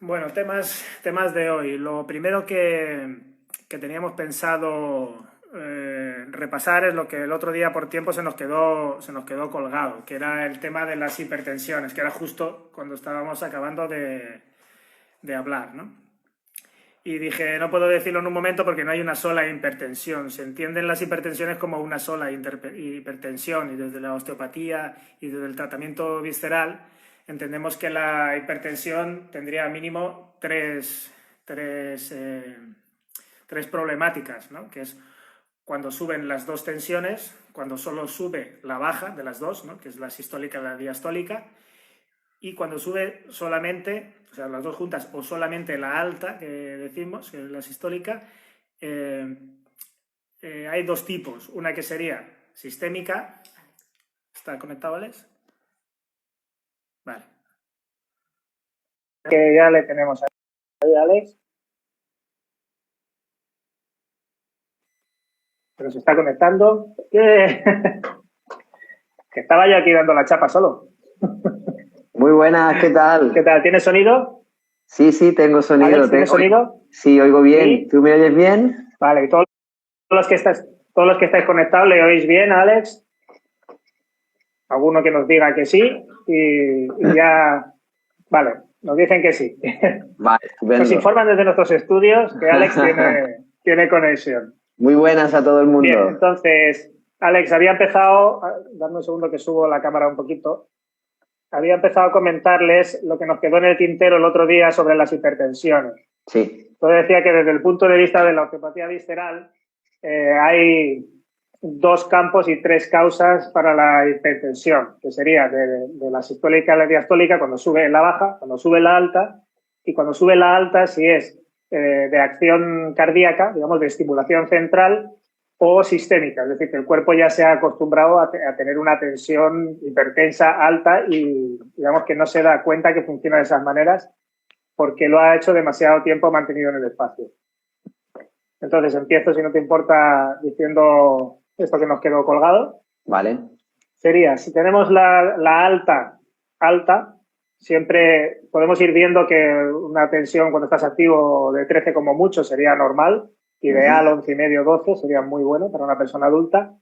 Bueno, temas de hoy. Lo primero que teníamos pensado repasar es lo que el otro día por tiempo se nos quedó colgado, que era el tema de las hipertensiones, que era justo cuando estábamos acabando de hablar, ¿no? Y dije, no puedo decirlo en un momento porque no hay una sola hipertensión. Se entienden las hipertensiones como una sola hipertensión y desde la osteopatía y desde el tratamiento visceral entendemos que la hipertensión tendría mínimo tres problemáticas, ¿no? Que es cuando suben las dos tensiones, cuando solo sube la baja de las dos, ¿no? Que es la sistólica y la diastólica, y cuando sube solamente, o sea, las dos juntas, o solamente la alta, que decimos, que es la sistólica, eh, hay dos tipos. Una que sería sistémica. ¿Está conectado, Alex? Vale. Que ya le tenemos ahí, Alex. Pero se está conectando. Que estaba yo aquí dando la chapa solo. Muy buenas, ¿qué tal? ¿Qué tal? ¿Tienes sonido? Sí, tengo sonido. Alex, ¿tienes sonido? Sí, oigo bien. ¿Sí? ¿Tú me oyes bien? Vale, y todos los que estáis conectados, ¿le oís bien, Alex? Alguno que nos diga que sí y ya... Vale, nos dicen que sí. Vale, estupendo. Nos informan desde nuestros estudios que Alex tiene conexión. Muy buenas a todo el mundo. Bien, entonces, Alex, había empezado... Dame un segundo que subo la cámara un poquito. Había empezado a comentarles lo que nos quedó en el tintero el otro día sobre las hipertensiones. Sí. Entonces decía que desde el punto de vista de la osteopatía visceral hay dos campos y tres causas para la hipertensión, que sería de la sistólica a la diastólica cuando sube la baja, cuando sube la alta, y cuando sube la alta si es de acción cardíaca, digamos de estimulación central, o sistémica, es decir, que el cuerpo ya se ha acostumbrado a tener una tensión hipertensa alta y digamos que no se da cuenta que funciona de esas maneras porque lo ha hecho demasiado tiempo mantenido en el espacio. Entonces empiezo, si no te importa, diciendo esto que nos quedó colgado. Vale. Sería, si tenemos la alta, siempre podemos ir viendo que una tensión cuando estás activo de 13 como mucho sería normal, ideal 11,5, 12 sería muy bueno para una persona adulta.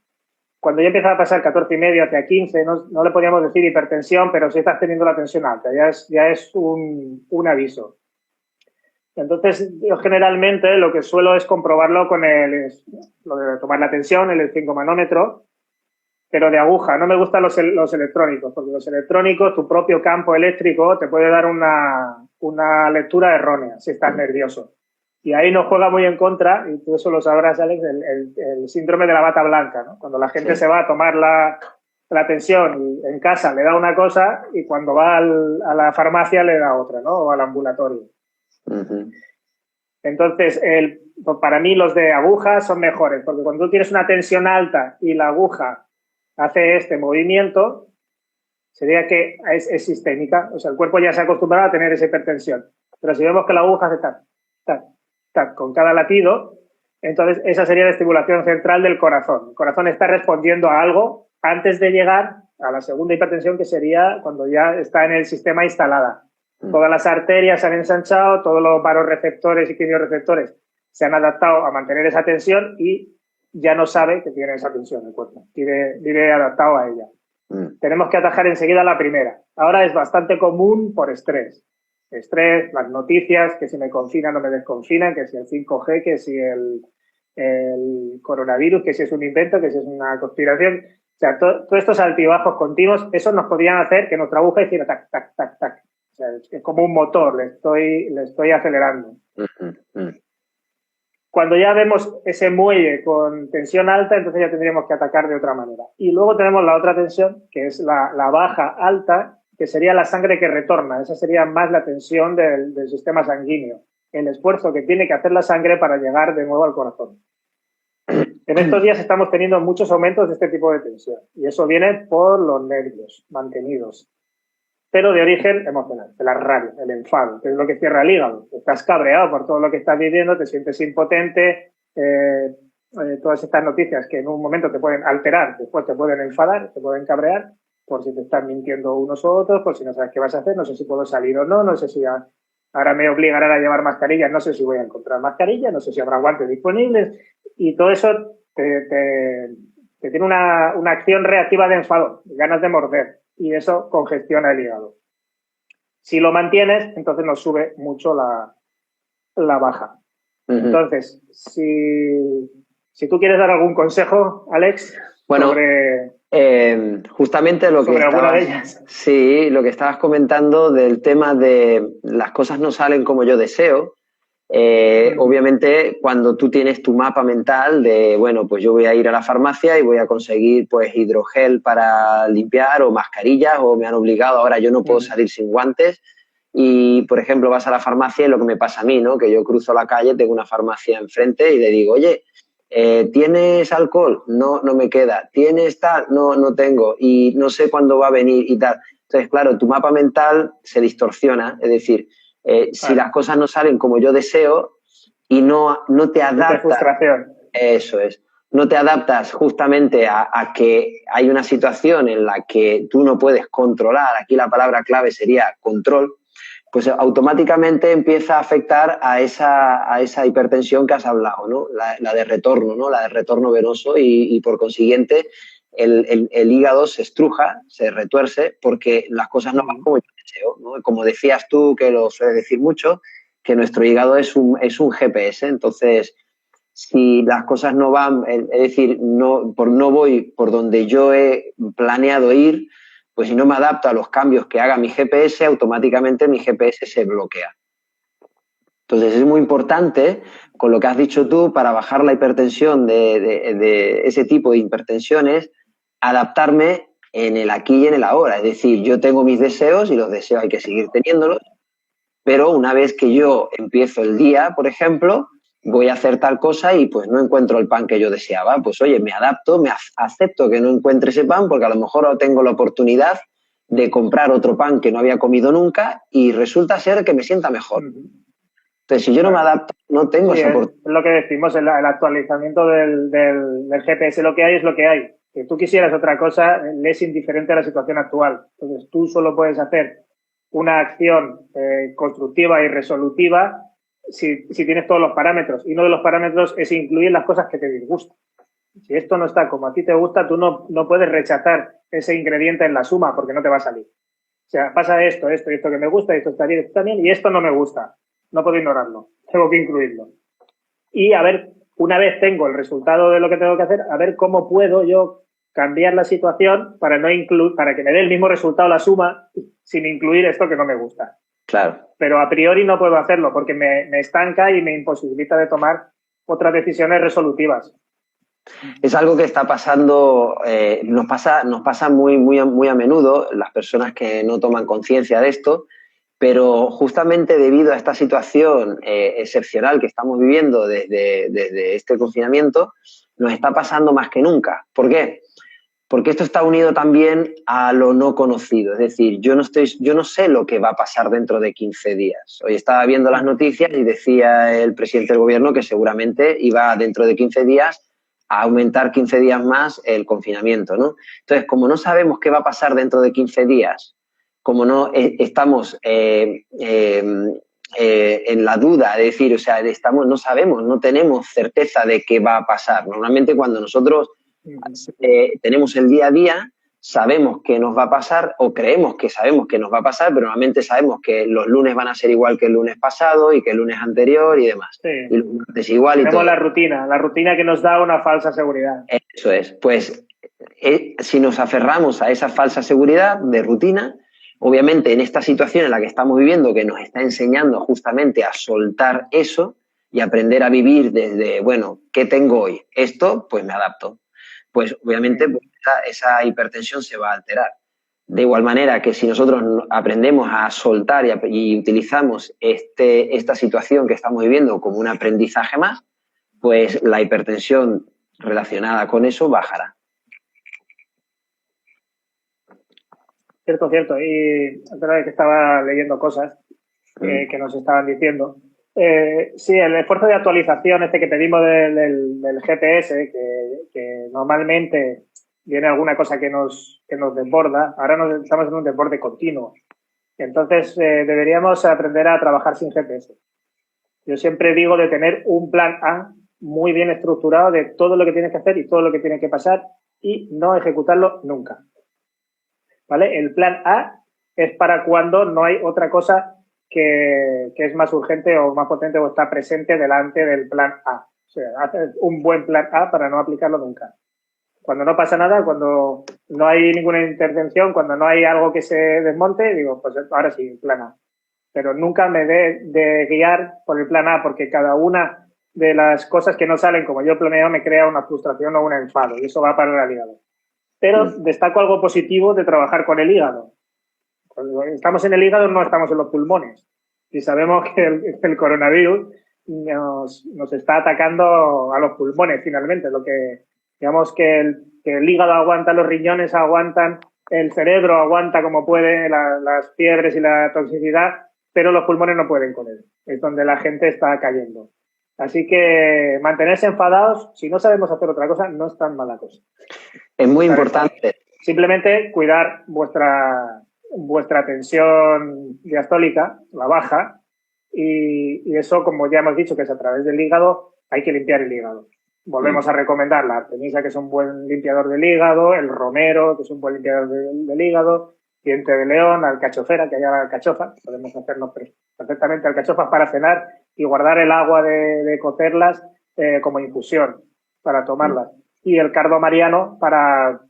Cuando ya empieza a pasar 14,5 hacia 15, no le podríamos decir hipertensión, pero si estás teniendo la tensión alta, ya es un aviso. Entonces, yo generalmente lo que suelo es comprobarlo con lo de tomar la tensión, el 5-manómetro, pero de aguja. No me gustan los electrónicos, porque los electrónicos, tu propio campo eléctrico te puede dar una lectura errónea si estás nervioso. Y ahí nos juega muy en contra, y tú eso lo sabrás, Alex, el síndrome de la bata blanca, ¿no? Cuando la gente se va a tomar la tensión y en casa le da una cosa y cuando va a la farmacia le da otra, ¿no? O al ambulatorio. Entonces, para mí los de aguja son mejores, porque cuando tú tienes una tensión alta y la aguja hace este movimiento, sería que es sistémica. O sea, el cuerpo ya se ha acostumbrado a tener esa hipertensión. Pero si vemos que la aguja hace tac, tac, tac con cada latido, entonces esa sería la estimulación central del corazón. El corazón está respondiendo a algo antes de llegar a la segunda hipertensión, que sería cuando ya está en el sistema instalada. Todas las arterias se han ensanchado, todos los vasoreceptores y quimiorreceptores se han adaptado a mantener esa tensión y ya no sabe que tiene esa tensión el cuerpo. Vive adaptado a ella. Tenemos que atajar enseguida la primera. Ahora es bastante común por estrés. Estrés, las noticias, que si me confinan o me desconfinan, que si el 5G, que si el coronavirus, que si es un invento, que si es una conspiración. O sea, todos estos altibajos continuos, eso nos podían hacer que nuestra aguja hiciera tac, tac, tac, tac. O sea, es como un motor, le estoy acelerando. Cuando ya vemos ese muelle con tensión alta, entonces ya tendríamos que atacar de otra manera. Y luego tenemos la otra tensión, que es la baja alta, que sería la sangre que retorna. Esa sería más la tensión del sistema sanguíneo, el esfuerzo que tiene que hacer la sangre para llegar de nuevo al corazón. En estos días estamos teniendo muchos aumentos de este tipo de tensión y eso viene por los nervios mantenidos, pero de origen emocional, de la rabia, el enfado, que es lo que cierra el hígado. Estás cabreado por todo lo que estás viviendo, te sientes impotente, todas estas noticias que en un momento te pueden alterar, después te pueden enfadar, te pueden cabrear, por si te están mintiendo unos u otros, por si no sabes qué vas a hacer, no sé si puedo salir o no, no sé si Ahora me obligarán a llevar mascarillas, no sé si voy a encontrar mascarillas, no sé si habrá guantes disponibles y todo eso te tiene una acción reactiva de enfado, ganas de morder y eso congestiona el hígado. Si lo mantienes, entonces nos sube mucho la baja. Entonces, si tú quieres dar algún consejo, Alex, bueno, justamente lo que alguna de ellas. Sí, lo que estabas comentando del tema de las cosas no salen como yo deseo. Obviamente, cuando tú tienes tu mapa mental de, bueno, pues yo voy a ir a la farmacia y voy a conseguir pues hidrogel para limpiar o mascarillas o me han obligado, ahora yo no puedo salir sin guantes. Y, por ejemplo, vas a la farmacia y lo que me pasa a mí, ¿no? Que yo cruzo la calle, tengo una farmacia enfrente y le digo, oye, ¿tienes alcohol? No, no me queda. ¿Tienes tal? No, no tengo. Y no sé cuándo va a venir y tal. Entonces, claro, tu mapa mental se distorsiona. Es decir, si las cosas no salen como yo deseo y no te adaptas. Frustración. Eso es. No te adaptas justamente a que hay una situación en la que tú no puedes controlar. Aquí la palabra clave sería control. Pues automáticamente empieza a afectar a esa hipertensión que has hablado, ¿no? La de retorno, ¿no? La de retorno venoso y por consiguiente el hígado se estruja, se retuerce porque las cosas no van como yo deseo, ¿no? Como decías tú, que lo sueles decir mucho, que nuestro hígado es un GPS, entonces si las cosas no van, es decir, no voy por donde yo he planeado ir, pues si no me adapto a los cambios que haga mi GPS, automáticamente mi GPS se bloquea. Entonces es muy importante, con lo que has dicho tú, para bajar la hipertensión de ese tipo de hipertensiones, adaptarme en el aquí y en el ahora. Es decir, yo tengo mis deseos y los deseos hay que seguir teniéndolos, pero una vez que yo empiezo el día, por ejemplo, voy a hacer tal cosa y pues no encuentro el pan que yo deseaba. Pues oye, me adapto, acepto que no encuentre ese pan porque a lo mejor ahora tengo la oportunidad de comprar otro pan que no había comido nunca y resulta ser que me sienta mejor. Entonces, si yo no me adapto, no tengo esa oportunidad. Es lo que decimos, el actualizamiento del GPS, lo que hay es lo que hay. Que tú quisieras otra cosa, le es indiferente a la situación actual. Entonces, tú solo puedes hacer una acción constructiva y resolutiva si tienes todos los parámetros. Y uno de los parámetros es incluir las cosas que te disgustan. Si esto no está como a ti te gusta, tú no puedes rechazar ese ingrediente en la suma porque no te va a salir. O sea, pasa esto que me gusta, esto está bien, esto también, y esto no me gusta. No puedo ignorarlo, tengo que incluirlo. Y a ver, una vez tengo el resultado de lo que tengo que hacer, a ver cómo puedo yo cambiar la situación para que me dé el mismo resultado la suma sin incluir esto que no me gusta. Claro. Pero a priori no puedo hacerlo porque me estanca y me imposibilita de tomar otras decisiones resolutivas. Es algo que está pasando, nos pasa muy a menudo, las personas que no toman conciencia de esto, pero justamente debido a esta situación excepcional que estamos viviendo desde este confinamiento, nos está pasando más que nunca. ¿Por qué? Porque esto está unido también a lo no conocido. Es decir, yo no sé lo que va a pasar dentro de 15 días. Hoy estaba viendo las noticias y decía el presidente del gobierno que seguramente iba dentro de 15 días a aumentar 15 días más el confinamiento, ¿no? Entonces, como no sabemos qué va a pasar dentro de 15 días, como no estamos en la duda, es decir, o sea, no sabemos, no tenemos certeza de qué va a pasar. Normalmente cuando nosotros tenemos el día a día, sabemos que nos va a pasar o creemos que sabemos que nos va a pasar, pero normalmente sabemos que los lunes van a ser igual que el lunes pasado y que el lunes anterior y demás. Sí. Y los martes igual. Tenemos y todo. La rutina que nos da una falsa seguridad. Eso es. Pues si nos aferramos a esa falsa seguridad de rutina, obviamente en esta situación en la que estamos viviendo, que nos está enseñando justamente a soltar eso y aprender a vivir desde, bueno, ¿qué tengo hoy? Esto, pues me adapto. Pues obviamente pues, esa hipertensión se va a alterar. De igual manera que si nosotros aprendemos a soltar y utilizamos esta situación que estamos viviendo como un aprendizaje más, pues la hipertensión relacionada con eso bajará. Cierto. Y es verdad que estaba leyendo cosas que nos estaban diciendo. Sí, el esfuerzo de actualización que pedimos del GPS, que normalmente viene alguna cosa que nos desborda, ahora estamos en un desborde continuo. Entonces, deberíamos aprender a trabajar sin GPS. Yo siempre digo de tener un plan A muy bien estructurado de todo lo que tienes que hacer y todo lo que tiene que pasar y no ejecutarlo nunca. ¿Vale? El plan A es para cuando no hay otra cosa que es más urgente o más potente o está presente delante del plan A. O sea, haces un buen plan A para no aplicarlo nunca. Cuando no pasa nada, cuando no hay ninguna intervención, cuando no hay algo que se desmonte, digo, pues ahora sí, plan A. Pero nunca me dé de guiar por el plan A, porque cada una de las cosas que no salen como yo planeo me crea una frustración o un enfado, y eso va para el hígado. Pero destaco algo positivo de trabajar con el hígado. Cuando estamos en el hígado, no estamos en los pulmones. Y sabemos que el coronavirus nos está atacando a los pulmones, finalmente. Lo que, digamos que el hígado aguanta, los riñones aguantan, el cerebro aguanta como puede las fiebres y la toxicidad, pero los pulmones no pueden con él. Es donde la gente está cayendo. Así que mantenerse enfadados, si no sabemos hacer otra cosa, no es tan mala cosa. Es muy importante. Simplemente cuidar vuestra tensión diastólica, la baja, y eso, como ya hemos dicho, que es a través del hígado, hay que limpiar el hígado. Volvemos a recomendar la artemisa, que es un buen limpiador del hígado, el romero, que es un buen limpiador del hígado, diente de león, alcachofera, que hay alcachofas, podemos hacernos perfectamente alcachofas para cenar y guardar el agua de cocerlas como infusión para tomarlas. Y el cardo mariano para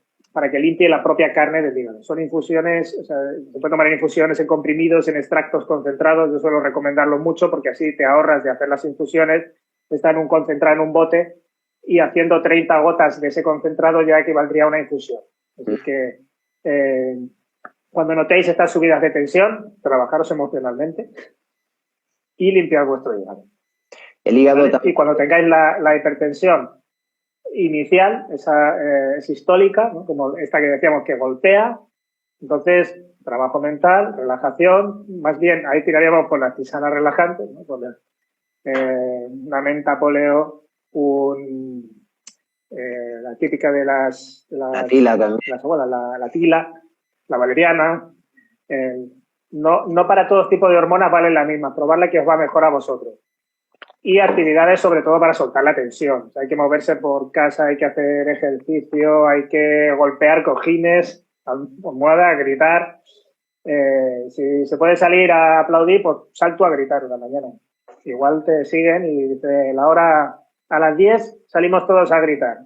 que limpie la propia carne del hígado. Son infusiones, o sea, se puede tomar en infusiones, en comprimidos, en extractos concentrados. Yo suelo recomendarlo mucho porque así te ahorras de hacer las infusiones. Está en un concentrado en un bote y haciendo 30 gotas de ese concentrado ya equivaldría a una infusión. Así que cuando notéis estas subidas de tensión, trabajaros emocionalmente y limpiar vuestro hígado. El hígado ¿vale? Y cuando tengáis la hipertensión inicial, esa sistólica, ¿no? Como esta que decíamos que golpea, entonces trabajo mental, relajación, más bien ahí tiraríamos por las tisanas relajantes, ¿no? Por una menta poleo, la típica de la tila también. La tila, la valeriana. No para todos tipos de hormonas vale la misma, probarla que os va mejor a vosotros. Y actividades sobre todo para soltar la tensión. O sea, hay que moverse por casa, hay que hacer ejercicio, hay que golpear cojines, almohada, gritar. Si se puede salir a aplaudir, pues salto a gritar una mañana. Igual te siguen y dice, la hora a las 10 salimos todos a gritar.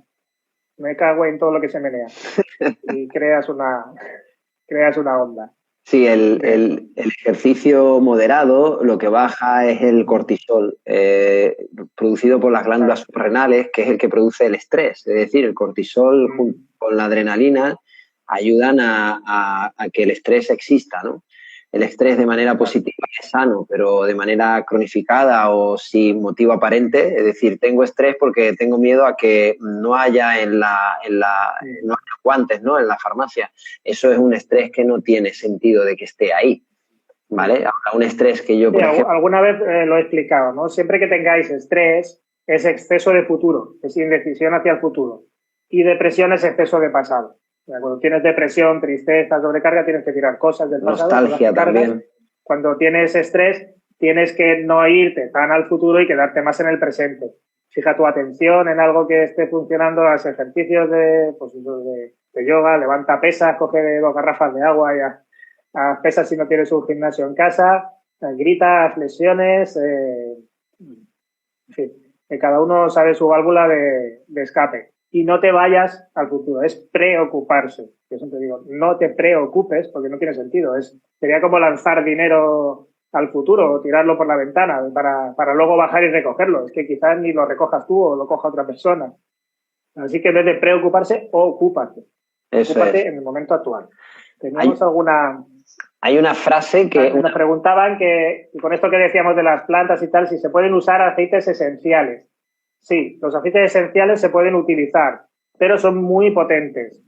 Me cago en todo lo que se menea. Y creas una onda. Sí, el ejercicio moderado lo que baja es el cortisol producido por las glándulas suprarrenales, que es el que produce el estrés. Es decir, el cortisol junto con la adrenalina ayudan a que el estrés exista, ¿no? El estrés de manera positiva es sano, pero de manera cronificada o sin motivo aparente, es decir, tengo estrés porque tengo miedo a que no haya no haya guantes, ¿no? En la farmacia. Eso es un estrés que no tiene sentido de que esté ahí, ¿vale? Ahora, un estrés que yo, por ejemplo... Alguna vez lo he explicado, ¿no? Siempre que tengáis estrés es exceso de futuro, es indecisión hacia el futuro. Y depresión es exceso de pasado. Cuando tienes depresión, tristeza, sobrecarga, tienes que tirar cosas del pasado. Nostalgia también. Cuando tienes estrés, tienes que no irte tan al futuro y quedarte más en el presente. Fija tu atención en algo que esté funcionando, haz ejercicios de yoga, levanta pesas, coge 2 garrafas de agua y haz pesas si no tienes un gimnasio en casa, grita, haz flexiones, en fin, que cada uno sabe su válvula de escape. Y no te vayas al futuro, es preocuparse. Yo siempre digo, no te preocupes porque no tiene sentido. Sería como lanzar dinero al futuro o tirarlo por la ventana para luego bajar y recogerlo. Es que quizás ni lo recojas tú o lo coja otra persona. Así que en vez de preocuparse, ocúpate. Ocúpate en el momento actual. ¿Teníamos alguna...? Hay una frase que... Nos preguntaban que, con esto que decíamos de las plantas y tal, si se pueden usar aceites esenciales. Sí, los aceites esenciales se pueden utilizar, pero son muy potentes.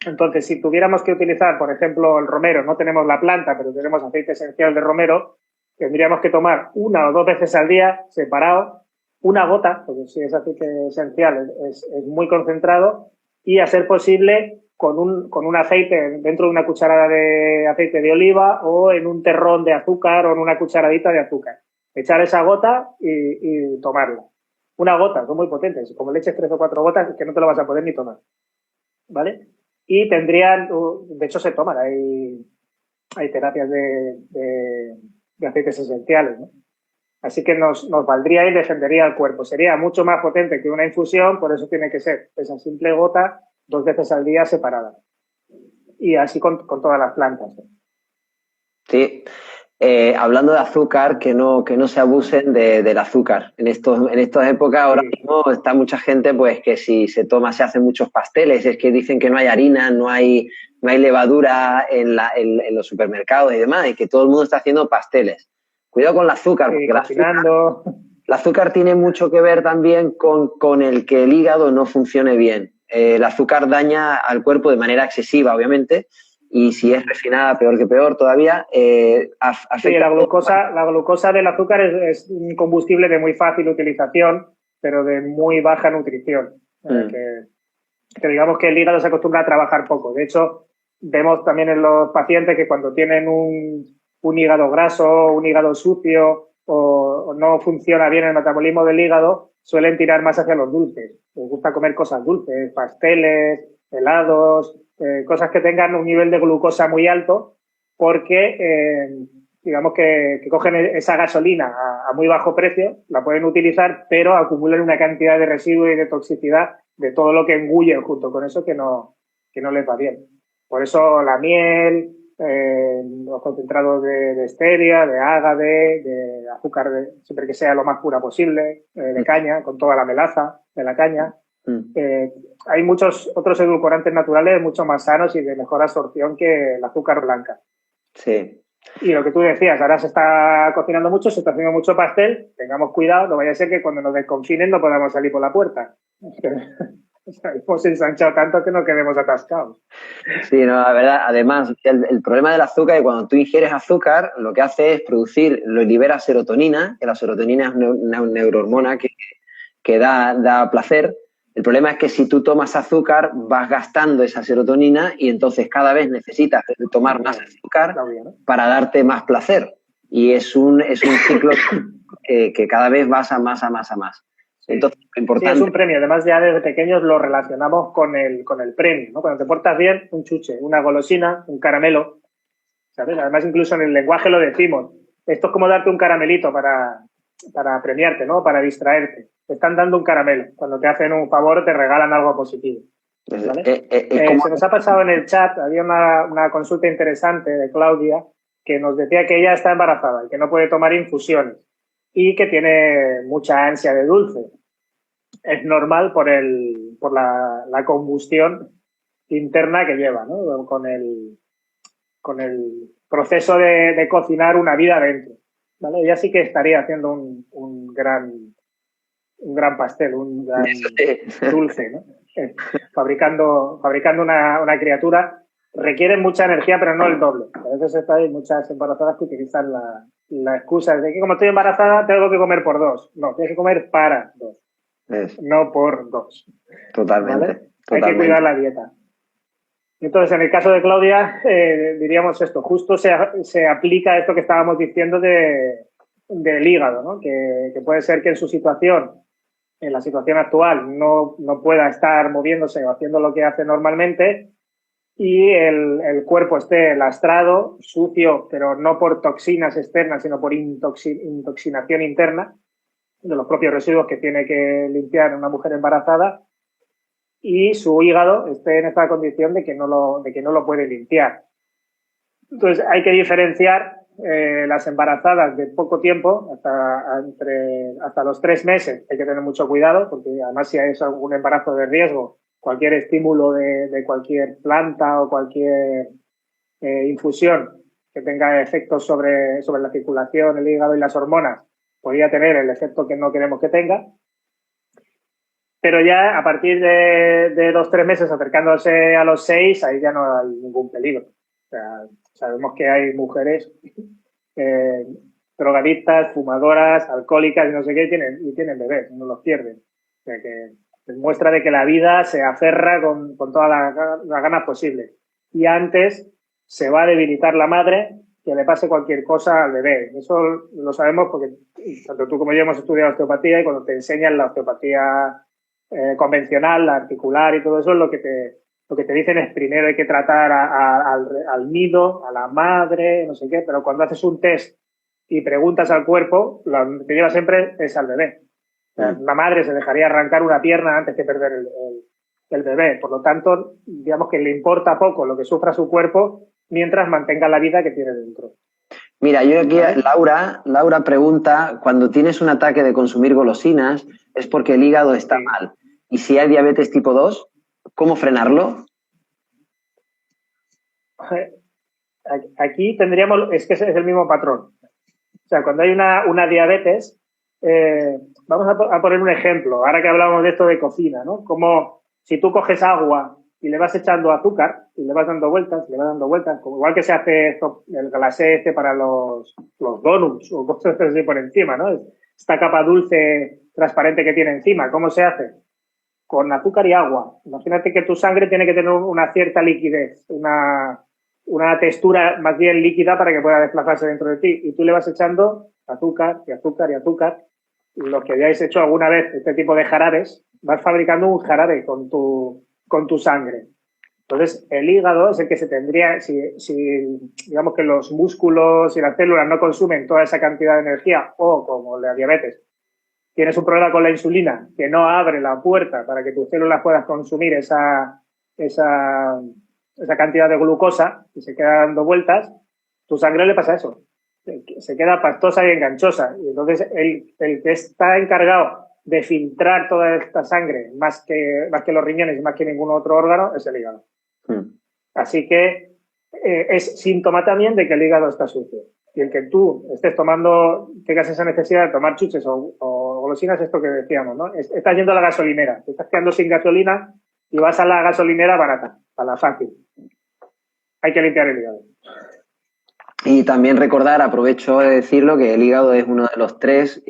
Entonces, si tuviéramos que utilizar, por ejemplo, el romero, no tenemos la planta, pero tenemos aceite esencial de romero, tendríamos que tomar 1 o 2 veces al día, separado, una gota, porque si es aceite esencial es muy concentrado, y a ser posible con un aceite, dentro de una cucharada de aceite de oliva o en un terrón de azúcar o en una cucharadita de azúcar. Echar esa gota y tomarla. Una gota, son muy potentes. Como le eches 3 o 4 gotas, es que no te lo vas a poder ni tomar. ¿Vale? Y tendrían, de hecho se toman, hay terapias de aceites esenciales, ¿no? Así que nos valdría y defendería el cuerpo. Sería mucho más potente que una infusión, por eso tiene que ser esa simple gota 2 veces al día separada. Y así con todas las plantas, ¿no? Sí. Hablando de azúcar, que no se abusen del azúcar. En estas épocas ahora mismo está mucha gente pues que si se hacen muchos pasteles, es que dicen que no hay harina, no hay levadura en los supermercados y demás, y que todo el mundo está haciendo pasteles. Cuidado con el azúcar, porque el azúcar tiene mucho que ver también con el que el hígado no funcione bien. El azúcar daña al cuerpo de manera excesiva, obviamente, y si es refinada, peor que peor todavía, afecta. Sí, la glucosa del azúcar es un combustible de muy fácil utilización, pero de muy baja nutrición. Que digamos que el hígado se acostumbra a trabajar poco. De hecho, vemos también en los pacientes que cuando tienen un hígado graso, un hígado sucio o no funciona bien el metabolismo del hígado, suelen tirar más hacia los dulces. Les gusta comer cosas dulces, pasteles, helados, cosas que tengan un nivel de glucosa muy alto, porque digamos que cogen esa gasolina a muy bajo precio, la pueden utilizar, pero acumulan una cantidad de residuos y de toxicidad de todo lo que engullen junto con eso que no les va bien. Por eso la miel, los concentrados de stevia, de ágave, de azúcar, siempre que sea lo más pura posible, de caña, con toda la melaza de la caña. Hay muchos otros edulcorantes naturales mucho más sanos y de mejor absorción que el azúcar blanca. Sí. Y lo que tú decías, ahora se está cocinando mucho, se está haciendo mucho pastel, tengamos cuidado, no vaya a ser que cuando nos desconfinen no podamos salir por la puerta. Hemos ensanchado tanto que no quedemos atascados. Sí, no, la verdad, además, el problema del azúcar es que cuando tú ingieres azúcar, lo que hace es libera serotonina, que la serotonina es una neurohormona que da placer. El problema es que si tú tomas azúcar, vas gastando esa serotonina y entonces cada vez necesitas tomar más azúcar para darte más placer. Y es un ciclo que cada vez vas a más. Entonces, lo importante... Sí, es un premio. Además, ya desde pequeños lo relacionamos con el premio, ¿no? Cuando te portas bien, un chuche, una golosina, un caramelo, ¿sabes? Además, incluso en el lenguaje lo decimos. Esto es como darte un caramelito para premiarte, ¿no? Para distraerte. Te están dando un caramelo. Cuando te hacen un favor, te regalan algo positivo, ¿vale? Se nos ha pasado en el chat, había una consulta interesante de Claudia que nos decía que ella está embarazada y que no puede tomar infusiones y que tiene mucha ansia de dulce. Es normal por la combustión interna que lleva, ¿no? Con el proceso de cocinar una vida dentro, ¿vale? Ella sí que estaría haciendo un gran pastel, un gran dulce, ¿no? Fabricando una criatura. Requiere mucha energía, pero no el doble. A veces hay muchas embarazadas que utilizan la excusa de que como estoy embarazada tengo que comer por 2. No, tienes que comer para 2. No por 2. Totalmente. ¿Vale? Hay que cuidar la dieta. Entonces, en el caso de Claudia, diríamos esto, justo se aplica esto que estábamos diciendo del hígado, ¿no? Que puede ser que en su situación, en la situación actual, no pueda estar moviéndose o haciendo lo que hace normalmente y el cuerpo esté lastrado, sucio, pero no por toxinas externas, sino por intoxinación interna de los propios residuos que tiene que limpiar una mujer embarazada, y su hígado esté en esta condición de que no lo puede limpiar. Entonces hay que diferenciar las embarazadas de poco tiempo, hasta los 3 meses. Hay que tener mucho cuidado porque además si hay algún embarazo de riesgo, cualquier estímulo de cualquier planta o cualquier infusión que tenga efectos sobre la circulación, el hígado y las hormonas, podría tener el efecto que no queremos que tenga. Pero ya a partir de los 3 meses, acercándose a los 6, ahí ya no hay ningún peligro. O sea, sabemos que hay mujeres drogadictas, fumadoras, alcohólicas y no sé qué, y tienen bebés, no los pierden. O sea que Es muestra de que la vida se aferra con todas las ganas posibles. Y antes se va a debilitar la madre que le pase cualquier cosa al bebé. Eso lo sabemos porque tanto tú como yo hemos estudiado osteopatía y cuando te enseñan la osteopatía convencional, la articular y todo eso, lo que te dicen es primero hay que tratar al nido, a la madre, no sé qué, pero cuando haces un test y preguntas al cuerpo, lo que te lleva siempre es al bebé. La madre se dejaría arrancar una pierna antes que perder el bebé. Por lo tanto, digamos que le importa poco lo que sufra su cuerpo mientras mantenga la vida que tiene dentro. Mira, yo aquí, Laura pregunta, cuando tienes un ataque de consumir golosinas, es porque el hígado está mal. Y si hay diabetes tipo 2, ¿cómo frenarlo? Aquí tendríamos, es que es el mismo patrón. O sea, cuando hay una diabetes, vamos a poner un ejemplo, ahora que hablamos de esto de cocina, ¿no? Como si tú coges agua y le vas echando azúcar y le vas dando vueltas, como igual que se hace esto, el glacé para los donuts o cosas así por encima, ¿no? Esta capa dulce transparente que tiene encima, ¿cómo se hace? Con azúcar y agua. Imagínate que tu sangre tiene que tener una cierta liquidez, una textura más bien líquida para que pueda desplazarse dentro de ti. Y tú le vas echando azúcar y azúcar y azúcar. Y los que hayáis hecho alguna vez este tipo de jarabes, vas fabricando un jarabe con tu sangre. Entonces, el hígado es el que se tendría, si digamos que los músculos y las células no consumen toda esa cantidad de energía, o como la diabetes, tienes un problema con la insulina que no abre la puerta para que tus células puedan consumir esa cantidad de glucosa y se queda dando vueltas, tu sangre le pasa eso. Se queda pastosa y enganchosa. Y entonces el que está encargado de filtrar toda esta sangre, más que los riñones y más que ningún otro órgano, es el hígado. Así que es síntoma también de que el hígado está sucio. Y el que tú estés tengas esa necesidad de tomar chuches o golosinas, esto que decíamos, ¿no? Estás yendo a la gasolinera, te estás quedando sin gasolina y vas a la gasolinera barata, a la fácil. Hay que limpiar el hígado. Y también recordar, aprovecho de decirlo, que el hígado es uno de los 3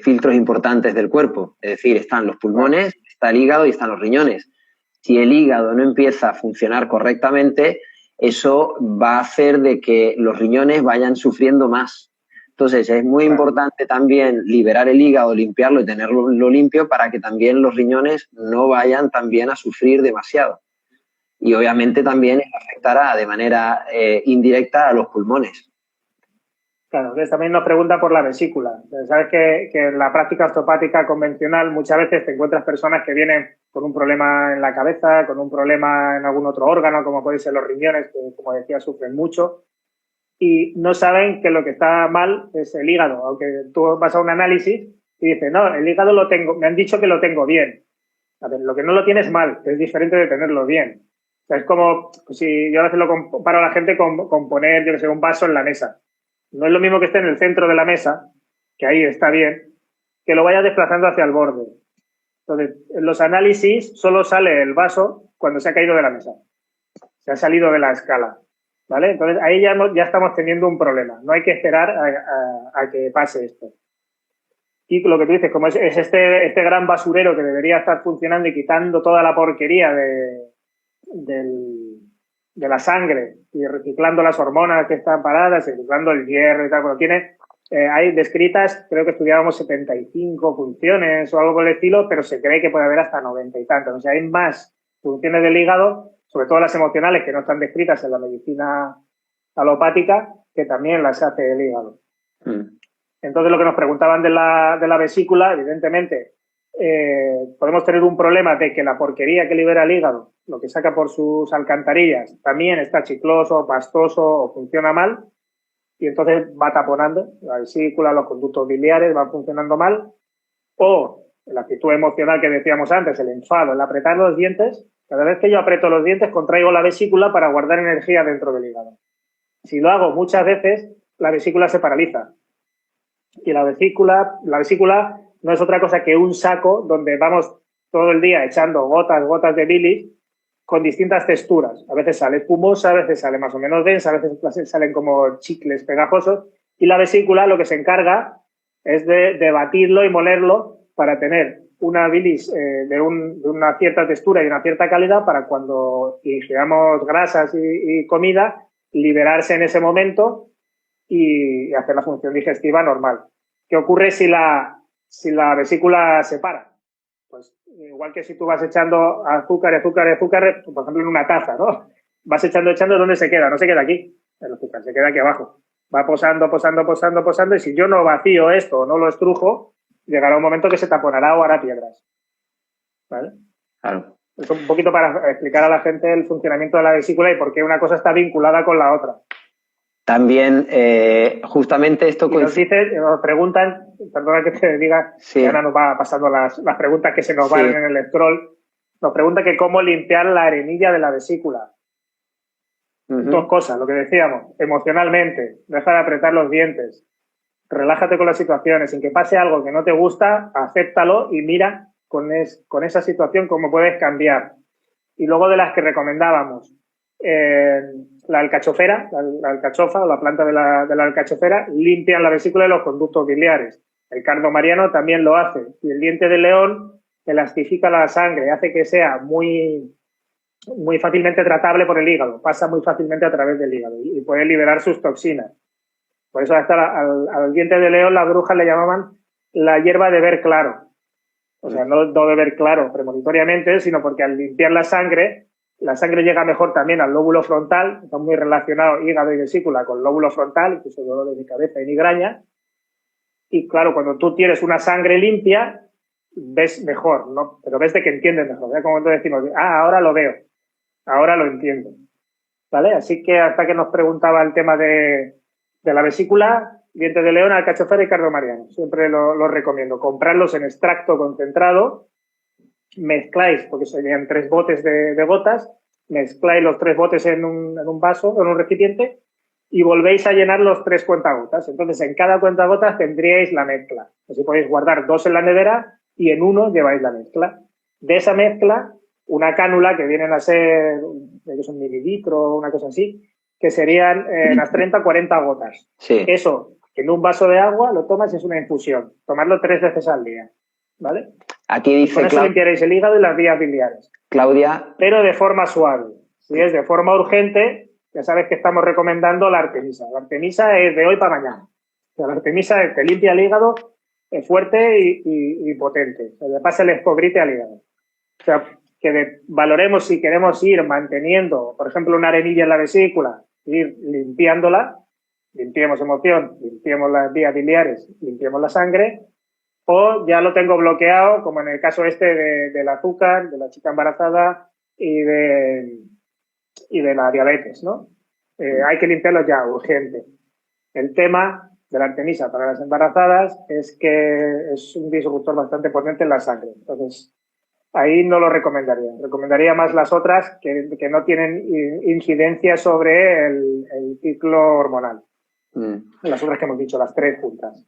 filtros importantes del cuerpo. Es decir, están los pulmones, está el hígado y están los riñones. Si el hígado no empieza a funcionar correctamente, eso va a hacer de que los riñones vayan sufriendo más. Entonces, es muy importante también liberar el hígado, limpiarlo y tenerlo limpio para que también los riñones no vayan también a sufrir demasiado. Y obviamente también afectará de manera indirecta a los pulmones. Claro, entonces también nos pregunta por la vesícula. Sabes que en la práctica osteopática convencional muchas veces te encuentras personas que vienen con un problema en la cabeza, con un problema en algún otro órgano, como pueden ser los riñones, que como decía sufren mucho, y no saben que lo que está mal es el hígado. Aunque tú vas a un análisis y dices, no, el hígado lo tengo, me han dicho que lo tengo bien. A ver, lo que no lo tienes mal, es diferente de tenerlo bien. O sea, es como si yo a veces lo comparo a la gente con poner, yo que sé, un vaso en la mesa. No es lo mismo que esté en el centro de la mesa, que ahí está bien, que lo vaya desplazando hacia el borde. Entonces, en los análisis solo sale el vaso cuando se ha caído de la mesa. Se ha salido de la escala. ¿Vale? Entonces, ahí ya estamos teniendo un problema. No hay que esperar a que pase esto. Y lo que tú dices, como es este gran basurero que debería estar funcionando y quitando toda la porquería de la sangre y reciclando las hormonas que están paradas, reciclando el hierro y tal, bueno, hay descritas, creo que estudiábamos 75 funciones o algo por el estilo, pero se cree que puede haber hasta 90 y tantos. O sea, hay más funciones del hígado, sobre todo las emocionales, que no están descritas en la medicina alopática, que también las hace el hígado. Entonces, lo que nos preguntaban de la vesícula, evidentemente, podemos tener un problema de que la porquería que libera el hígado, lo que saca por sus alcantarillas, también está chicloso, pastoso o funciona mal, y entonces va taponando la vesícula, los conductos biliares van funcionando mal, o la actitud emocional que decíamos antes, el enfado, el apretar los dientes. Cada vez que yo aprieto los dientes, contraigo la vesícula para guardar energía dentro del hígado. Si lo hago muchas veces, la vesícula se paraliza. Y la vesícula no es otra cosa que un saco donde vamos todo el día echando gotas de bilis con distintas texturas. A veces sale espumosa, a veces sale más o menos densa, a veces salen como chicles pegajosos. Y la vesícula lo que se encarga es de batirlo y molerlo para tener una bilis de una cierta textura y una cierta calidad para cuando ingiramos grasas y comida, liberarse en ese momento y hacer la función digestiva normal. ¿Qué ocurre si la vesícula se para? Pues igual que si tú vas echando azúcar, por ejemplo, en una taza, ¿no? Vas echando, ¿dónde se queda? No se queda aquí, el azúcar, se queda aquí abajo. Va posando, y si yo no vacío esto o no lo estrujo, llegará un momento que se taponará o hará piedras. ¿Vale? Claro. Es un poquito para explicar a la gente el funcionamiento de la vesícula y por qué una cosa está vinculada con la otra. También, justamente esto nos preguntan, perdona que te diga, sí. que ahora nos va pasando las preguntas que se nos van en el scroll. Nos pregunta que cómo limpiar la arenilla de la vesícula. Dos cosas, lo que decíamos, emocionalmente, deja de apretar los dientes, relájate con las situaciones, sin que pase algo que no te gusta, acéptalo y mira con esa situación cómo puedes cambiar. Y luego de las que recomendábamos, la alcachofera, la alcachofa o la planta de la alcachofera limpian la vesícula y los conductos biliares. El cardo mariano también lo hace. Y el diente de león elastifica la sangre, hace que sea muy fácilmente tratable por el hígado, pasa muy fácilmente a través del hígado y puede liberar sus toxinas. Por eso hasta al diente de león las brujas le llamaban la hierba de ver claro. O sea, no de ver claro premonitoriamente, sino porque al limpiar la sangre llega mejor también al lóbulo frontal, está muy relacionado hígado y vesícula con lóbulo frontal, incluso dolores de cabeza y migraña. Y claro, cuando tú tienes una sangre limpia, ves mejor, ¿no? Pero ves de que entiendes mejor. ¿Ya? Como entonces decimos, ahora lo veo, ahora lo entiendo. ¿Vale? Así que hasta que nos preguntaba el tema de la vesícula, diente de león, alcachofera y cardo mariano. Siempre lo recomiendo. Comprarlos en extracto concentrado, mezcláis, porque serían 3 botes de gotas, mezcláis los 3 botes en un vaso, en un recipiente, y volvéis a llenar los 3 cuentagotas. Entonces, en cada cuentagotas tendríais la mezcla. Así podéis guardar 2 en la nevera y en uno lleváis la mezcla. De esa mezcla, una cánula que vienen a ser, que es un mililitro o una cosa así, que serían unas 30-40 gotas. Sí. Eso, en un vaso de agua, lo tomas y es una infusión. Tomarlo 3 veces al día. ¿Vale? Aquí dice con eso limpiaréis el hígado y las vías biliares. Claudia. Pero de forma suave. Si es de forma urgente, ya sabes que estamos recomendando la artemisa. La artemisa es de hoy para mañana. O sea, la artemisa te limpia el hígado, es fuerte y potente. O sea, le pasa el escobrite al hígado. O sea, que valoremos si queremos ir manteniendo, por ejemplo, una arenilla en la vesícula, ir limpiándola, limpiemos emoción, limpiemos las vías biliares, limpiemos la sangre, o ya lo tengo bloqueado, como en el caso del azúcar, de la chica embarazada y de la diabetes, ¿no? Hay que limpiarlo ya, urgente. El tema de la artemisa para las embarazadas es que es un disruptor bastante potente en la sangre. Entonces, ahí no lo recomendaría. Recomendaría más las otras que no tienen incidencia sobre el ciclo hormonal. Las otras que hemos dicho, las 3 juntas.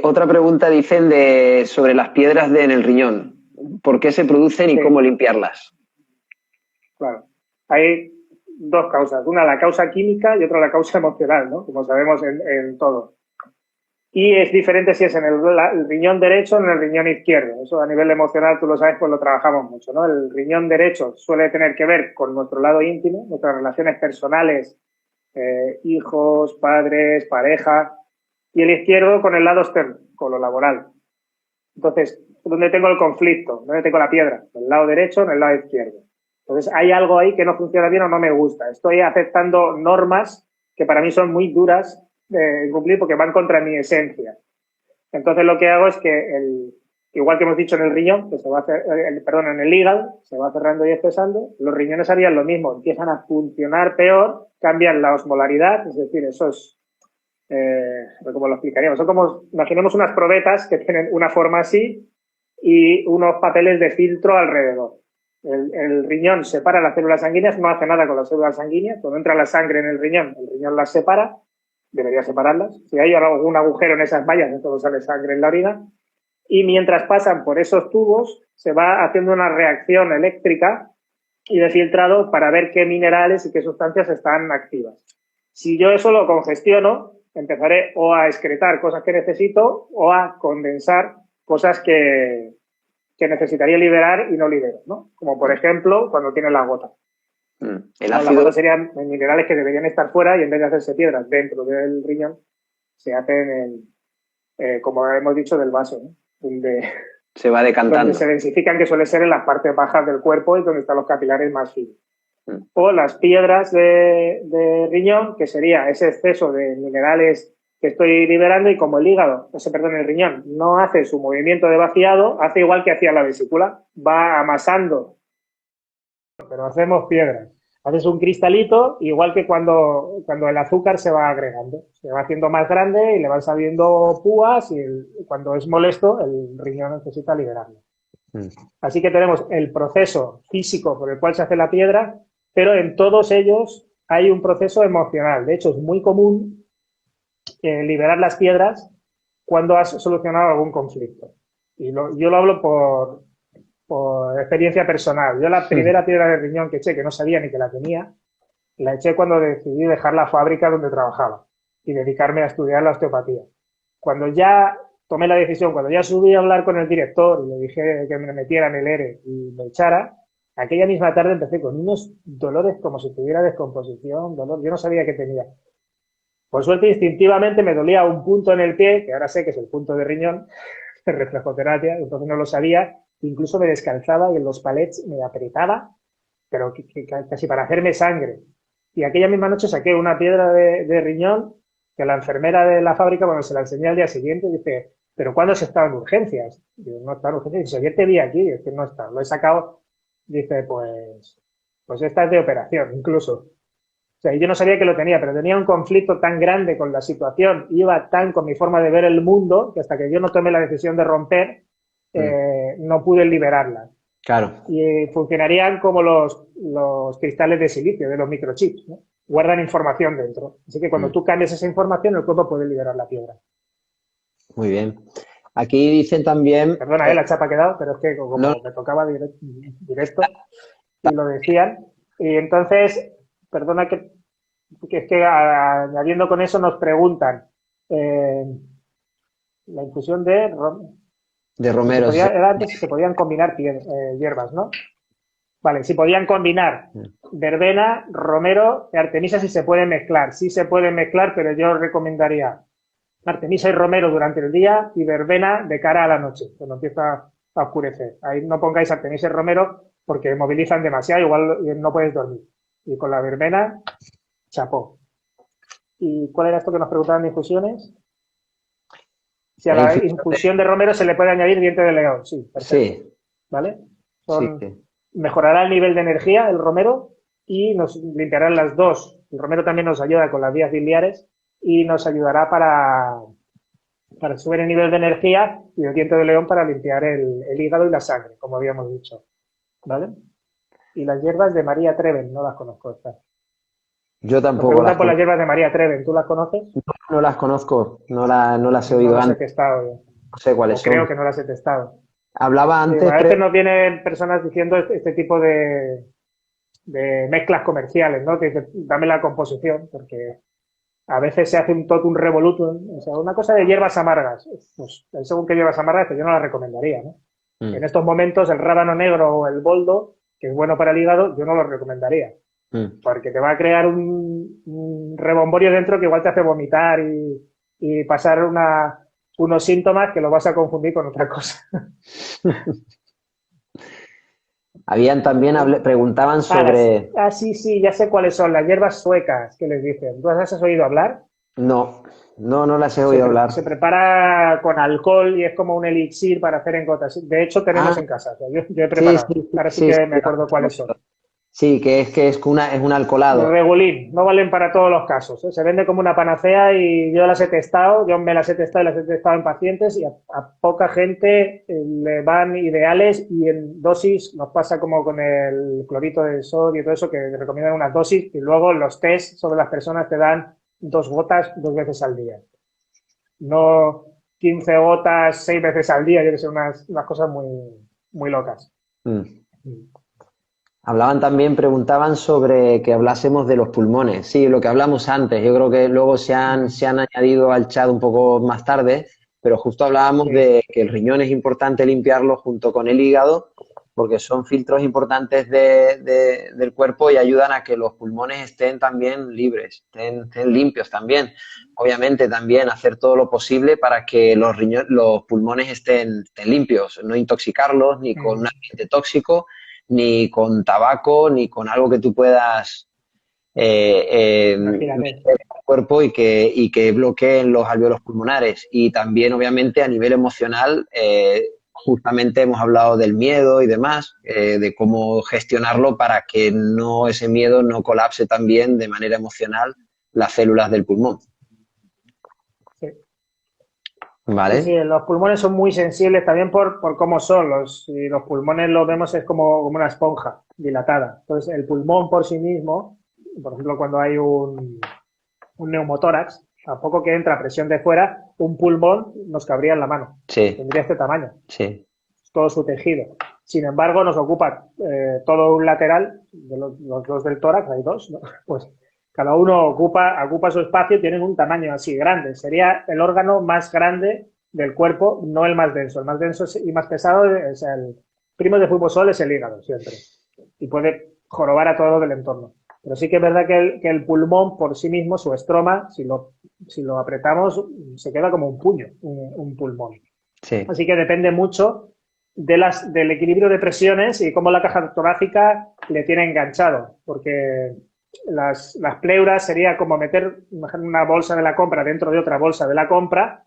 Otra pregunta dicen sobre las piedras en el riñón. ¿Por qué se producen y cómo limpiarlas? Claro. Hay 2 causas. Una, la causa química y otra, la causa emocional, ¿no? Como sabemos en todo. Y es diferente si es en el riñón derecho o en el riñón izquierdo. Eso a nivel emocional, tú lo sabes, pues lo trabajamos mucho, ¿no? El riñón derecho suele tener que ver con nuestro lado íntimo, nuestras relaciones personales, hijos, padres, pareja, y el izquierdo con el lado externo, con lo laboral. Entonces, ¿dónde tengo el conflicto? ¿Dónde tengo la piedra? ¿En el lado derecho o en el lado izquierdo? Entonces, hay algo ahí que no funciona bien o no me gusta. Estoy aceptando normas que para mí son muy duras de cumplir porque van contra mi esencia. Entonces, lo que hago es que, igual que hemos dicho en el riñón, que se va en el hígado, se va cerrando y espesando, los riñones harían lo mismo, empiezan a funcionar peor, cambian la osmolaridad, es decir, esos ¿cómo lo explicaríamos? Son como, imaginemos unas probetas que tienen una forma así y unos papeles de filtro alrededor. El riñón separa las células sanguíneas, no hace nada con las células sanguíneas. Cuando entra la sangre en el riñón las separa, debería separarlas. Si hay algún agujero en esas vallas, entonces sale sangre en la orina. Y mientras pasan por esos tubos, se va haciendo una reacción eléctrica y de filtrado para ver qué minerales y qué sustancias están activas. Si yo eso lo congestiono, empezaré o a excretar cosas que necesito o a condensar cosas que que necesitaría liberar y no libero, ¿no? Como por ejemplo cuando tienes la gota. El Las ácido, gotas serían minerales que deberían estar fuera y en vez de hacerse piedras dentro del riñón, se hacen, como hemos dicho, del vaso, ¿no? se va Donde decantando. se densifican, que suele ser en las partes bajas del cuerpo y donde están los capilares más finos. O las piedras de riñón, que sería ese exceso de minerales que estoy liberando, y como el hígado, el riñón, no hace su movimiento de vaciado, hace igual que hacía la vesícula, va amasando. Pero hacemos piedras. Haces un cristalito, igual que cuando el azúcar se va agregando. Se va haciendo más grande y le van saliendo púas y cuando es molesto, el riñón necesita liberarlo. Así que tenemos el proceso físico por el cual se hace la piedra, pero en todos ellos hay un proceso emocional. De hecho, es muy común liberar las piedras cuando has solucionado algún conflicto. Y yo lo hablo por experiencia personal. Yo la primera piedra de riñón que eché, que no sabía ni que la tenía, la eché cuando decidí dejar la fábrica donde trabajaba y dedicarme a estudiar la osteopatía. Cuando ya tomé la decisión, cuando ya subí a hablar con el director y le dije que me metiera en el ERE y me echara, aquella misma tarde empecé con unos dolores como si tuviera descomposición, dolor. Yo no sabía qué tenía. Por suerte, instintivamente me dolía un punto en el pie, que ahora sé que es el punto de riñón, de reflejoterapia, entonces no lo sabía. Incluso me descalzaba y en los palets me apretaba, pero casi para hacerme sangre. Y aquella misma noche saqué una piedra de riñón que la enfermera de la fábrica, cuando se la enseñé al día siguiente, dice, ¿pero cuándo has estado en urgencias? Digo, no está en urgencias. Dice, ayer te vi aquí. Es que no está. Lo he sacado. Dice, pues esta es de operación, incluso. O sea, yo no sabía que lo tenía, pero tenía un conflicto tan grande con la situación, iba tan con mi forma de ver el mundo, que hasta que yo no tomé la decisión de romper, no pude liberarla. Claro. Y funcionarían como los cristales de silicio, de los microchips, ¿no? Guardan información dentro. Así que cuando tú cambias esa información, el cuerpo puede liberar la piedra. Muy bien. Aquí dicen también... Perdona, la chapa ha quedado, pero es que como me tocaba directo y lo decían. Y entonces, perdona que es que añadiendo con eso nos preguntan la infusión de romero. Era antes se podían combinar hierbas, ¿no? Vale, si podían combinar verbena, romero y artemisa, si se pueden mezclar. Sí se pueden mezclar, pero yo recomendaría artemisa y romero durante el día y verbena de cara a la noche, cuando empieza a oscurecer. Ahí no pongáis artemisa y romero porque movilizan demasiado, igual no puedes dormir. Y con la verbena, chapó. ¿Y cuál era esto que nos preguntaban de infusiones? Si a la infusión de romero se le puede añadir diente de león, sí, perfecto. Sí. ¿Vale? Mejorará el nivel de energía el romero y nos limpiarán las dos. El romero también nos ayuda con las vías biliares y nos ayudará para subir el nivel de energía, y el diente de león para limpiar el hígado y la sangre, como habíamos dicho. ¿Vale? Y las hierbas de María Treven, no las conozco estas. Yo tampoco. Me preguntan por las hierbas de María Treven, ¿tú las conoces? No las conozco, no las he oído antes. No las he testado yo. No sé cuáles son. Creo que no las he testado. Hablaba antes... A veces nos vienen personas diciendo este tipo de mezclas comerciales, ¿no? Que dicen, dame la composición, porque a veces se hace un totum revolutum. O sea, una cosa de hierbas amargas. Pues según qué hierbas amargas, pues yo no las recomendaría, ¿no? En estos momentos el rábano negro o el boldo, que es bueno para el hígado, yo no lo recomendaría. Porque te va a crear un rebomborio dentro que igual te hace vomitar y pasar unos síntomas que lo vas a confundir con otra cosa. Habían también, preguntaban sobre... Sí, ya sé cuáles son, las hierbas suecas que les dicen. ¿Tú las has oído hablar? No las he oído hablar. Se prepara con alcohol y es como un elixir para hacer en gotas. De hecho, tenemos en casa. Yo he preparado. Ahora sí que me acuerdo cuáles son. Sí, que es un alcoholado. Regulín, no valen para todos los casos, ¿eh? Se vende como una panacea y yo las he testado, y las he testado en pacientes y a poca gente le van ideales, y en dosis nos pasa como con el clorito de sodio y todo eso, que recomiendan unas dosis y luego los test sobre las personas te dan 2 gotas 2 veces al día. No 15 gotas 6 veces al día, yo que sé, unas cosas muy, muy locas. Hablaban también, preguntaban sobre que hablásemos de los pulmones. Sí, lo que hablamos antes. Yo creo que luego se han añadido al chat un poco más tarde. pero justo hablábamos de que el riñón es importante limpiarlo junto con el hígado, porque son filtros importantes del cuerpo y ayudan a que los pulmones estén también libres, estén limpios también. Obviamente también hacer todo lo posible para que los pulmones estén limpios, no intoxicarlos ni con un ambiente tóxico, ni con tabaco, ni con algo que tú puedas meter en el cuerpo y que bloqueen los alvéolos pulmonares. Y también, obviamente, a nivel emocional, justamente hemos hablado del miedo y demás, de cómo gestionarlo para que ese miedo no colapse también de manera emocional las células del pulmón. Sí. ¿Vale? Sí, los pulmones son muy sensibles también por cómo son. Los pulmones los vemos es como una esponja dilatada. Entonces, el pulmón por sí mismo, por ejemplo, cuando hay un neumotórax, a poco que entra presión de fuera, un pulmón nos cabría en la mano. Sí. Tendría este tamaño. Sí. Todo su tejido. Sin embargo, nos ocupa todo un lateral, de los dos del tórax, hay dos, ¿no? Pues cada uno ocupa su espacio y tienen un tamaño así grande. Sería el órgano más grande del cuerpo, no el más denso. El más denso y más pesado es el primo de fútbol es el hígado, siempre. Y puede jorobar a todo lo del entorno. Pero sí que es verdad que el pulmón por sí mismo, su estroma, si lo apretamos, se queda como un puño, un pulmón. Sí. Así que depende mucho del equilibrio de presiones y cómo la caja torácica le tiene enganchado, porque las pleuras sería como meter una bolsa de la compra dentro de otra bolsa de la compra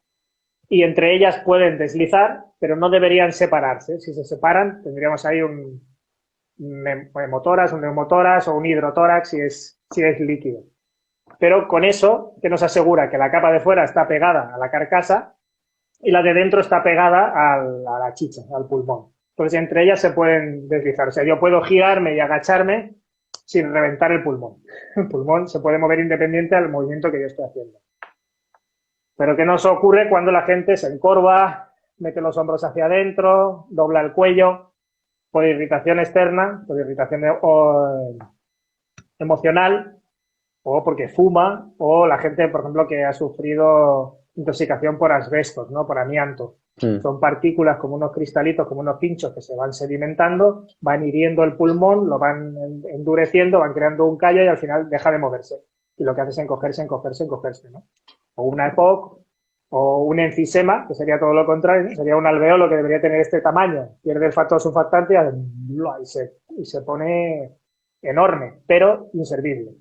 y entre ellas pueden deslizar, pero no deberían separarse. Si se separan, tendríamos ahí un hemotórax, un neumotórax o un hidrotórax si es líquido. Pero con eso, que nos asegura que la capa de fuera está pegada a la carcasa y la de dentro está pegada a la chicha, al pulmón. Entonces, entre ellas se pueden deslizar. O sea, yo puedo girarme y agacharme sin reventar el pulmón. El pulmón se puede mover independiente al movimiento que yo estoy haciendo. Pero ¿qué nos ocurre cuando la gente se encorva, mete los hombros hacia adentro, dobla el cuello, por irritación externa, por irritación emocional, o porque fuma, o la gente, por ejemplo, que ha sufrido intoxicación por asbestos, ¿no? Por amianto. Son partículas como unos cristalitos, como unos pinchos que se van sedimentando, van hiriendo el pulmón, lo van endureciendo, van creando un callo y al final deja de moverse. Y lo que hace es encogerse, ¿no? O una EPOC, o un enfisema, que sería todo lo contrario, ¿no? Sería un alveolo que debería tener este tamaño, pierde el factor surfactante y se pone enorme, pero inservible.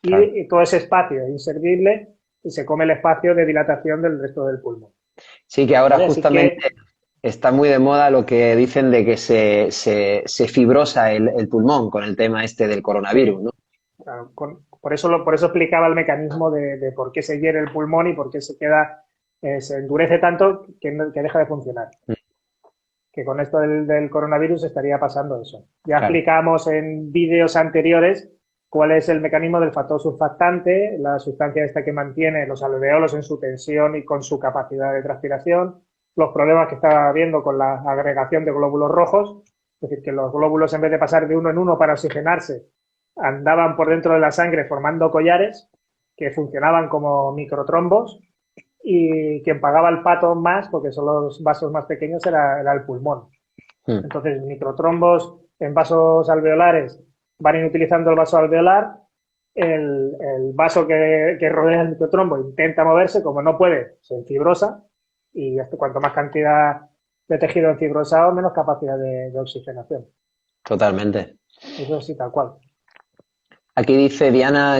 Claro. Y todo ese espacio inservible y se come el espacio de dilatación del resto del pulmón. Sí, que ahora justamente está muy de moda lo que dicen de que se fibrosa el pulmón con el tema este del coronavirus, ¿no? Claro, por eso explicaba el mecanismo de por qué se hiere el pulmón y por qué se endurece tanto que deja de funcionar. Que con esto del coronavirus estaría pasando eso. Ya Claro. explicamos en vídeos anteriores cuál es el mecanismo del factor surfactante, la sustancia esta que mantiene los alveolos en su tensión y con su capacidad de transpiración, los problemas que está habiendo con la agregación de glóbulos rojos, es decir, que los glóbulos en vez de pasar de uno en uno para oxigenarse, andaban por dentro de la sangre formando collares que funcionaban como microtrombos y quien pagaba el pato más, porque son los vasos más pequeños, era el pulmón. Entonces, microtrombos en vasos alveolares van inutilizando el vaso alveolar, el vaso que rodea el microtrombo intenta moverse, como no puede, se enfibrosa y cuanto más cantidad de tejido enfibrosado, menos capacidad de oxigenación. Totalmente. Eso sí, tal cual. Aquí Diana,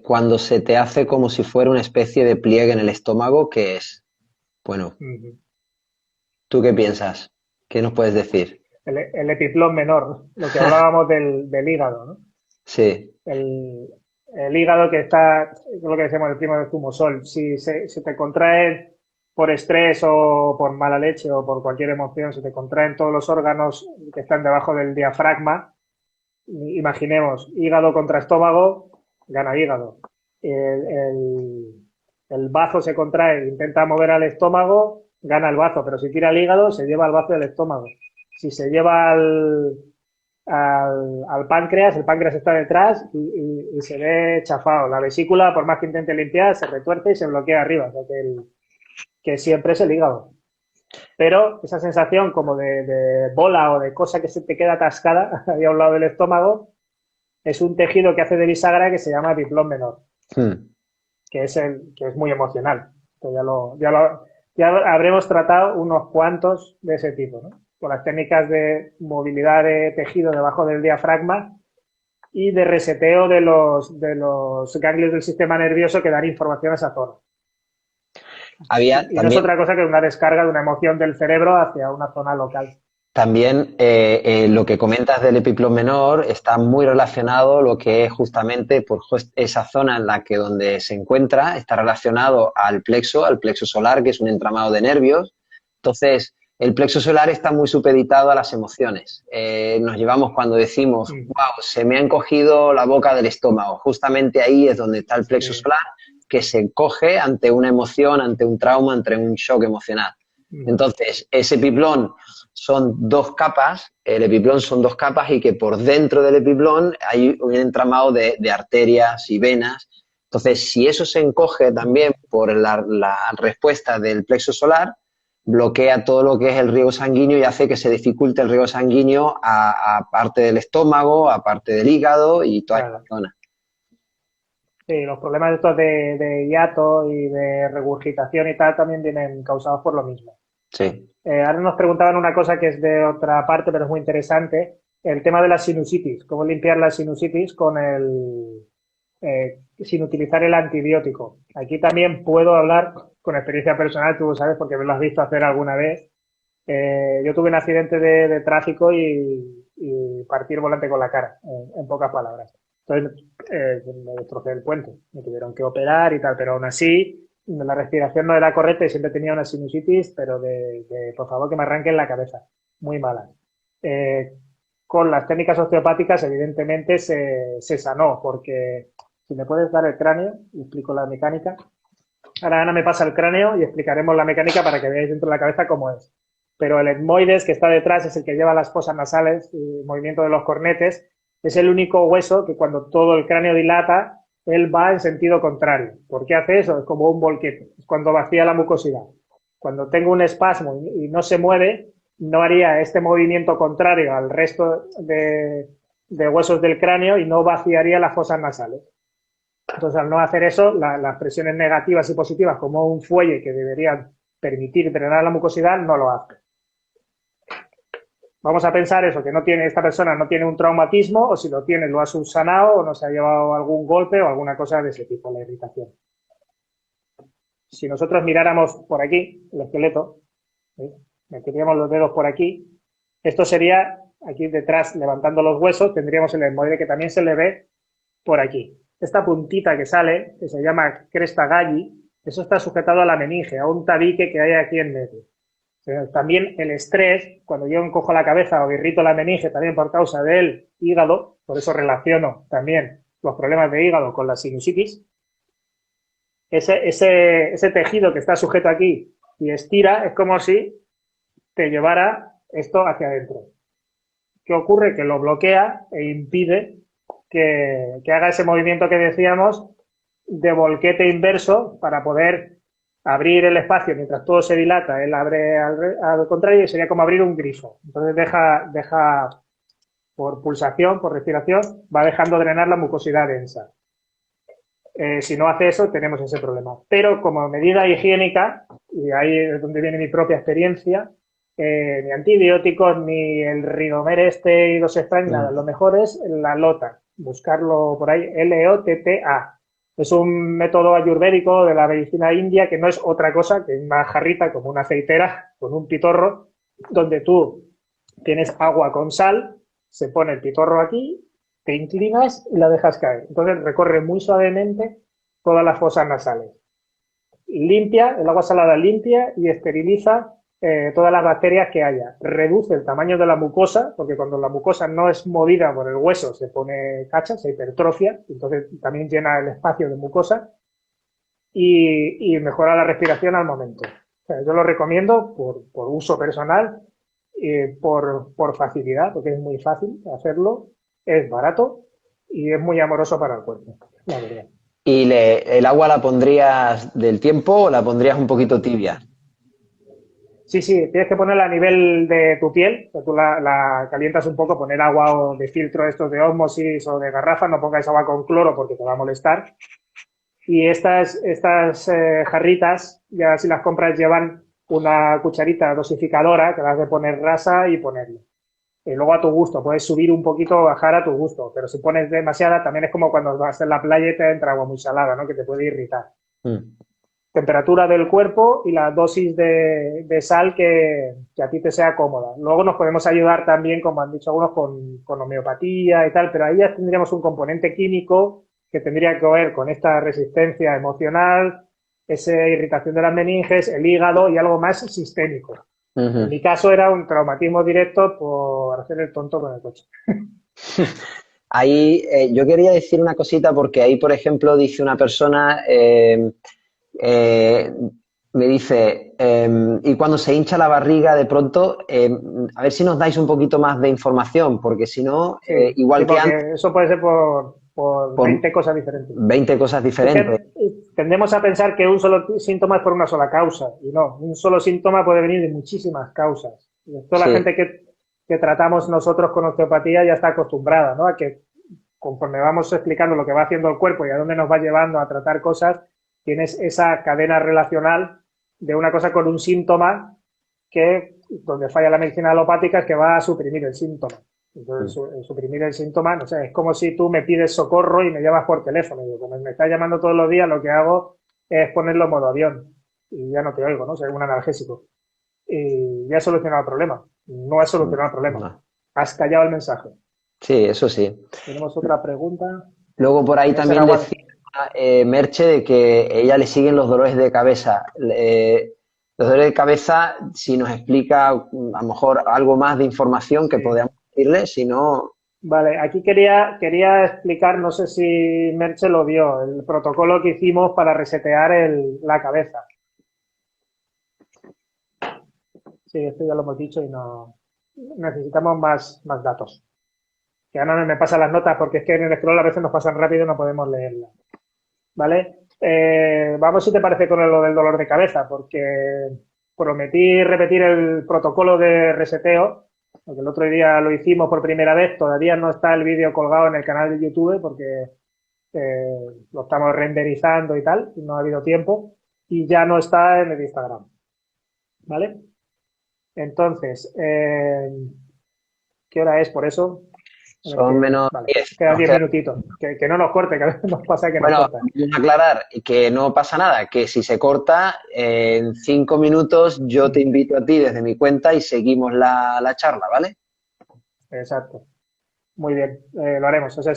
cuando se te hace como si fuera una especie de pliegue en el estómago, ¿qué es? Bueno, ¿tú qué piensas? ¿Qué nos puedes decir? El epiplón menor, lo que hablábamos del hígado, ¿no? Sí. El hígado que está, es lo que decimos, el primo del zumosol. Si te contrae por estrés o por mala leche o por cualquier emoción, se te contraen todos los órganos que están debajo del diafragma. Imaginemos, hígado contra estómago, gana hígado. El bazo se contrae, intenta mover al estómago, gana el bazo, pero si tira el hígado, se lleva el bazo del estómago. Si se lleva al páncreas, el páncreas está detrás y se ve chafado. La vesícula, por más que intente limpiar, se retuerce y se bloquea arriba. O sea que que siempre es el hígado. Pero esa sensación como de bola o de cosa que se te queda atascada ahí a un lado del estómago es un tejido que hace de bisagra que se llama epiplón menor, que es muy emocional. Ya habremos tratado unos cuantos de ese tipo, ¿no? Con las técnicas de movilidad de tejido debajo del diafragma y de reseteo de los ganglios del sistema nervioso que dan información a esa zona. Y no es otra cosa que una descarga de una emoción del cerebro hacia una zona local. También lo que comentas del epiplón menor está muy relacionado lo que es justamente por esa zona en la que donde se encuentra, está relacionado al plexo solar, que es un entramado de nervios. Entonces, el plexo solar está muy supeditado a las emociones. Nos llevamos cuando decimos, wow, se me ha encogido la boca del estómago. Justamente ahí es donde está el plexo solar, que se encoge ante una emoción, ante un trauma, ante un shock emocional. Entonces, ese epiplón son dos capas, el epiplón son dos capas y que por dentro del epiplón hay un entramado de arterias y venas. Entonces, si eso se encoge también por la respuesta del plexo solar, bloquea todo lo que es el riego sanguíneo y hace que se dificulte el riego sanguíneo a parte del estómago, a parte del hígado y toda esta zona. Sí, los problemas estos de hiato y de regurgitación y tal también vienen causados por lo mismo. Sí. Ahora nos preguntaban una cosa que es de otra parte, pero es muy interesante, el tema de la sinusitis, cómo limpiar la sinusitis sin utilizar el antibiótico. Aquí también puedo hablar con experiencia personal, tú lo sabes porque me lo has visto hacer alguna vez. Yo tuve un accidente de tráfico y partí el volante con la cara, en pocas palabras. Entonces me destrocé el puente, me tuvieron que operar y tal, pero aún así la respiración no era correcta y siempre tenía una sinusitis, pero por favor que me arranquen la cabeza, muy mala. Con las técnicas osteopáticas evidentemente se sanó, porque si me puedes dar el cráneo y explico la mecánica. Ahora Ana me pasa el cráneo y explicaremos la mecánica para que veáis dentro de la cabeza cómo es. Pero el etmoides que está detrás es el que lleva las fosas nasales y el movimiento de los cornetes. Es el único hueso que cuando todo el cráneo dilata, él va en sentido contrario. ¿Por qué hace eso? Es como un volquete. Es cuando vacía la mucosidad. Cuando tengo un espasmo y no se mueve, no haría este movimiento contrario al resto de huesos del cráneo y no vaciaría las fosas nasales. Entonces, al no hacer eso, las presiones negativas y positivas, como un fuelle que debería permitir drenar la mucosidad, no lo hace. Vamos a pensar eso, que esta persona no tiene un traumatismo, o si lo tiene, lo ha subsanado, o no se ha llevado algún golpe o alguna cosa de ese tipo, la irritación. Si nosotros miráramos por aquí, el esqueleto, meteríamos los dedos por aquí, esto sería, aquí detrás, levantando los huesos, tendríamos el etmoide que también se le ve por aquí. Esta puntita que sale, que se llama cresta galli, eso está sujetado a la meninge, a un tabique que hay aquí en medio. También el estrés, cuando yo encojo la cabeza o irrito la meninge también por causa del hígado, por eso relaciono también los problemas de hígado con la sinusitis, ese tejido que está sujeto aquí y estira es como si te llevara esto hacia adentro. ¿Qué ocurre? Que lo bloquea e impide que haga ese movimiento que decíamos de volquete inverso para poder abrir el espacio mientras todo se dilata. Él abre al contrario y sería como abrir un grifo. Entonces deja por pulsación, por respiración, va dejando drenar la mucosidad densa. Si no hace eso, tenemos ese problema. Pero como medida higiénica, y ahí es donde viene mi propia experiencia, ni antibióticos, ni el Ridomer y los extraños, nada. Lo mejor es la lota. Buscarlo por ahí, LOTTA. Es un método ayurvédico de la medicina india que no es otra cosa que una jarrita como una aceitera con un pitorro donde tú tienes agua con sal, se pone el pitorro aquí, te inclinas y la dejas caer. Entonces recorre muy suavemente todas las fosas nasales. Limpia, el agua salada limpia y esteriliza todas las bacterias que haya. Reduce el tamaño de la mucosa, porque cuando la mucosa no es movida por el hueso se pone cacha, se hipertrofia, entonces también llena el espacio de mucosa y mejora la respiración al momento. O sea, yo lo recomiendo por uso personal, por facilidad, porque es muy fácil hacerlo, es barato y es muy amoroso para el cuerpo, la verdad. ¿Y el agua la pondrías del tiempo o la pondrías un poquito tibia? Sí, sí, tienes que ponerla a nivel de tu piel, que tú la calientas un poco, poner agua o de filtro estos de ósmosis o de garrafa, no pongáis agua con cloro porque te va a molestar. Y estas jarritas, ya si las compras, llevan una cucharita dosificadora que le has de poner grasa y ponerle. Y luego a tu gusto, puedes subir un poquito o bajar a tu gusto, pero si pones demasiada, también es como cuando vas en la playa y te entra agua muy salada, ¿no? Que te puede irritar. Mm. Temperatura del cuerpo y la dosis de sal que a ti te sea cómoda. Luego nos podemos ayudar también, como han dicho algunos, con homeopatía y tal, pero ahí ya tendríamos un componente químico que tendría que ver con esta resistencia emocional, esa irritación de las meninges, el hígado y algo más sistémico. En mi caso era un traumatismo directo por hacer el tonto con el coche. Ahí yo quería decir una cosita porque ahí, por ejemplo, dice una persona, eh, me dice, y cuando se hincha la barriga de pronto, a ver si nos dais un poquito más de información, porque si no, Sí, sí, igual que antes, porque eso puede ser por por 20 cosas diferentes. 20 cosas Es diferentes. que tendemos a pensar que un solo síntoma es por una sola causa, y no, un solo síntoma puede venir de muchísimas causas. Y esto la Sí. gente que tratamos nosotros con osteopatía ya está acostumbrada, ¿no? A que conforme vamos explicando lo que va haciendo el cuerpo y a dónde nos va llevando a tratar cosas, tienes esa cadena relacional de una cosa con un síntoma que, donde falla la medicina alopática, es que va a suprimir el síntoma. Entonces, suprimir el síntoma, no sé, es como si tú me pides socorro y me llamas por teléfono. Y yo, como me estás llamando todos los días, lo que hago es ponerlo en modo avión y ya no te oigo, ¿no? O sea, un analgésico. Y ya he solucionado el problema. No has solucionado el problema. No. Has callado el mensaje. Sí, eso sí. Tenemos otra pregunta. Luego por ahí Debe ser también agua. decía Merche de que ella le siguen los dolores de cabeza. Los dolores de cabeza, si nos explica a lo mejor algo más de información que Sí. podamos decirle, si no, Vale, aquí quería explicar, no sé si Merche lo vio, el protocolo que hicimos para resetear la cabeza. Sí, esto ya lo hemos dicho y no necesitamos más datos. Que ahora no me pasan las notas porque es que en el scroll a veces nos pasan rápido y no podemos leerlas. ¿Vale? Vamos, si te parece, con lo del dolor de cabeza, porque prometí repetir el protocolo de reseteo, porque el otro día lo hicimos por primera vez, todavía no está el vídeo colgado en el canal de YouTube porque lo estamos renderizando y tal, y no ha habido tiempo, y ya no está en el Instagram. ¿Vale? Entonces, ¿qué hora es por eso? A ver son menos vale, 10. quedan 10 minutitos. Que no nos corte, que a veces nos pasa que nos Bueno, corta. vamos a aclarar que no pasa nada, que si se corta, en 5 minutos yo te invito a ti desde mi cuenta y seguimos la charla, ¿vale? Exacto. Muy bien, lo haremos. O sea,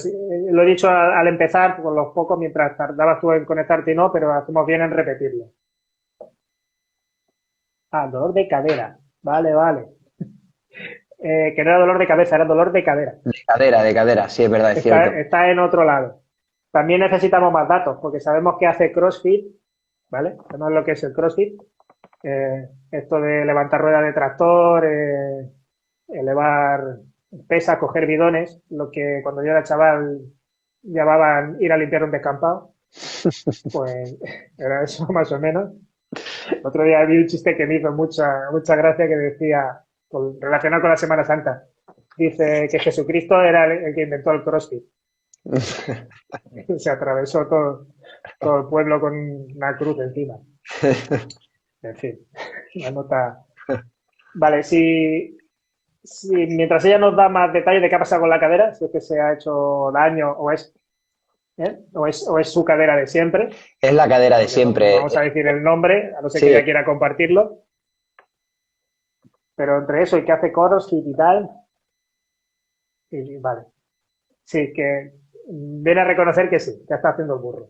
lo he dicho al empezar, con los pocos, mientras tardabas tú en conectarte y no, pero hacemos bien en repetirlo. Ah, dolor de cadera. Vale, vale. Que no era dolor de cabeza, era dolor de cadera. De cadera, sí, es verdad, es cierto. Está en otro lado. También necesitamos más datos, porque sabemos que hace CrossFit, ¿vale? Sabemos lo que es el CrossFit. Esto de levantar ruedas de tractor, elevar pesas, coger bidones, lo que cuando yo era chaval llamaban ir a limpiar un descampado, pues era eso más o menos. Otro día vi un chiste que me hizo mucha gracia que decía, relacionado con la Semana Santa, dice que Jesucristo era el que inventó el CrossFit. Se atravesó todo el pueblo con una cruz encima. En fin, la nota. Vale, si mientras ella nos da más detalles de qué ha pasado con la cadera, si es que se ha hecho daño o es su cadera de siempre, Es la cadera de porque no siempre. vamos a decir el nombre, a no ser que Sí, ella quiera compartirlo, pero entre eso y que hace coros y tal, y vale. Sí, que viene a reconocer que sí, que está haciendo el burro.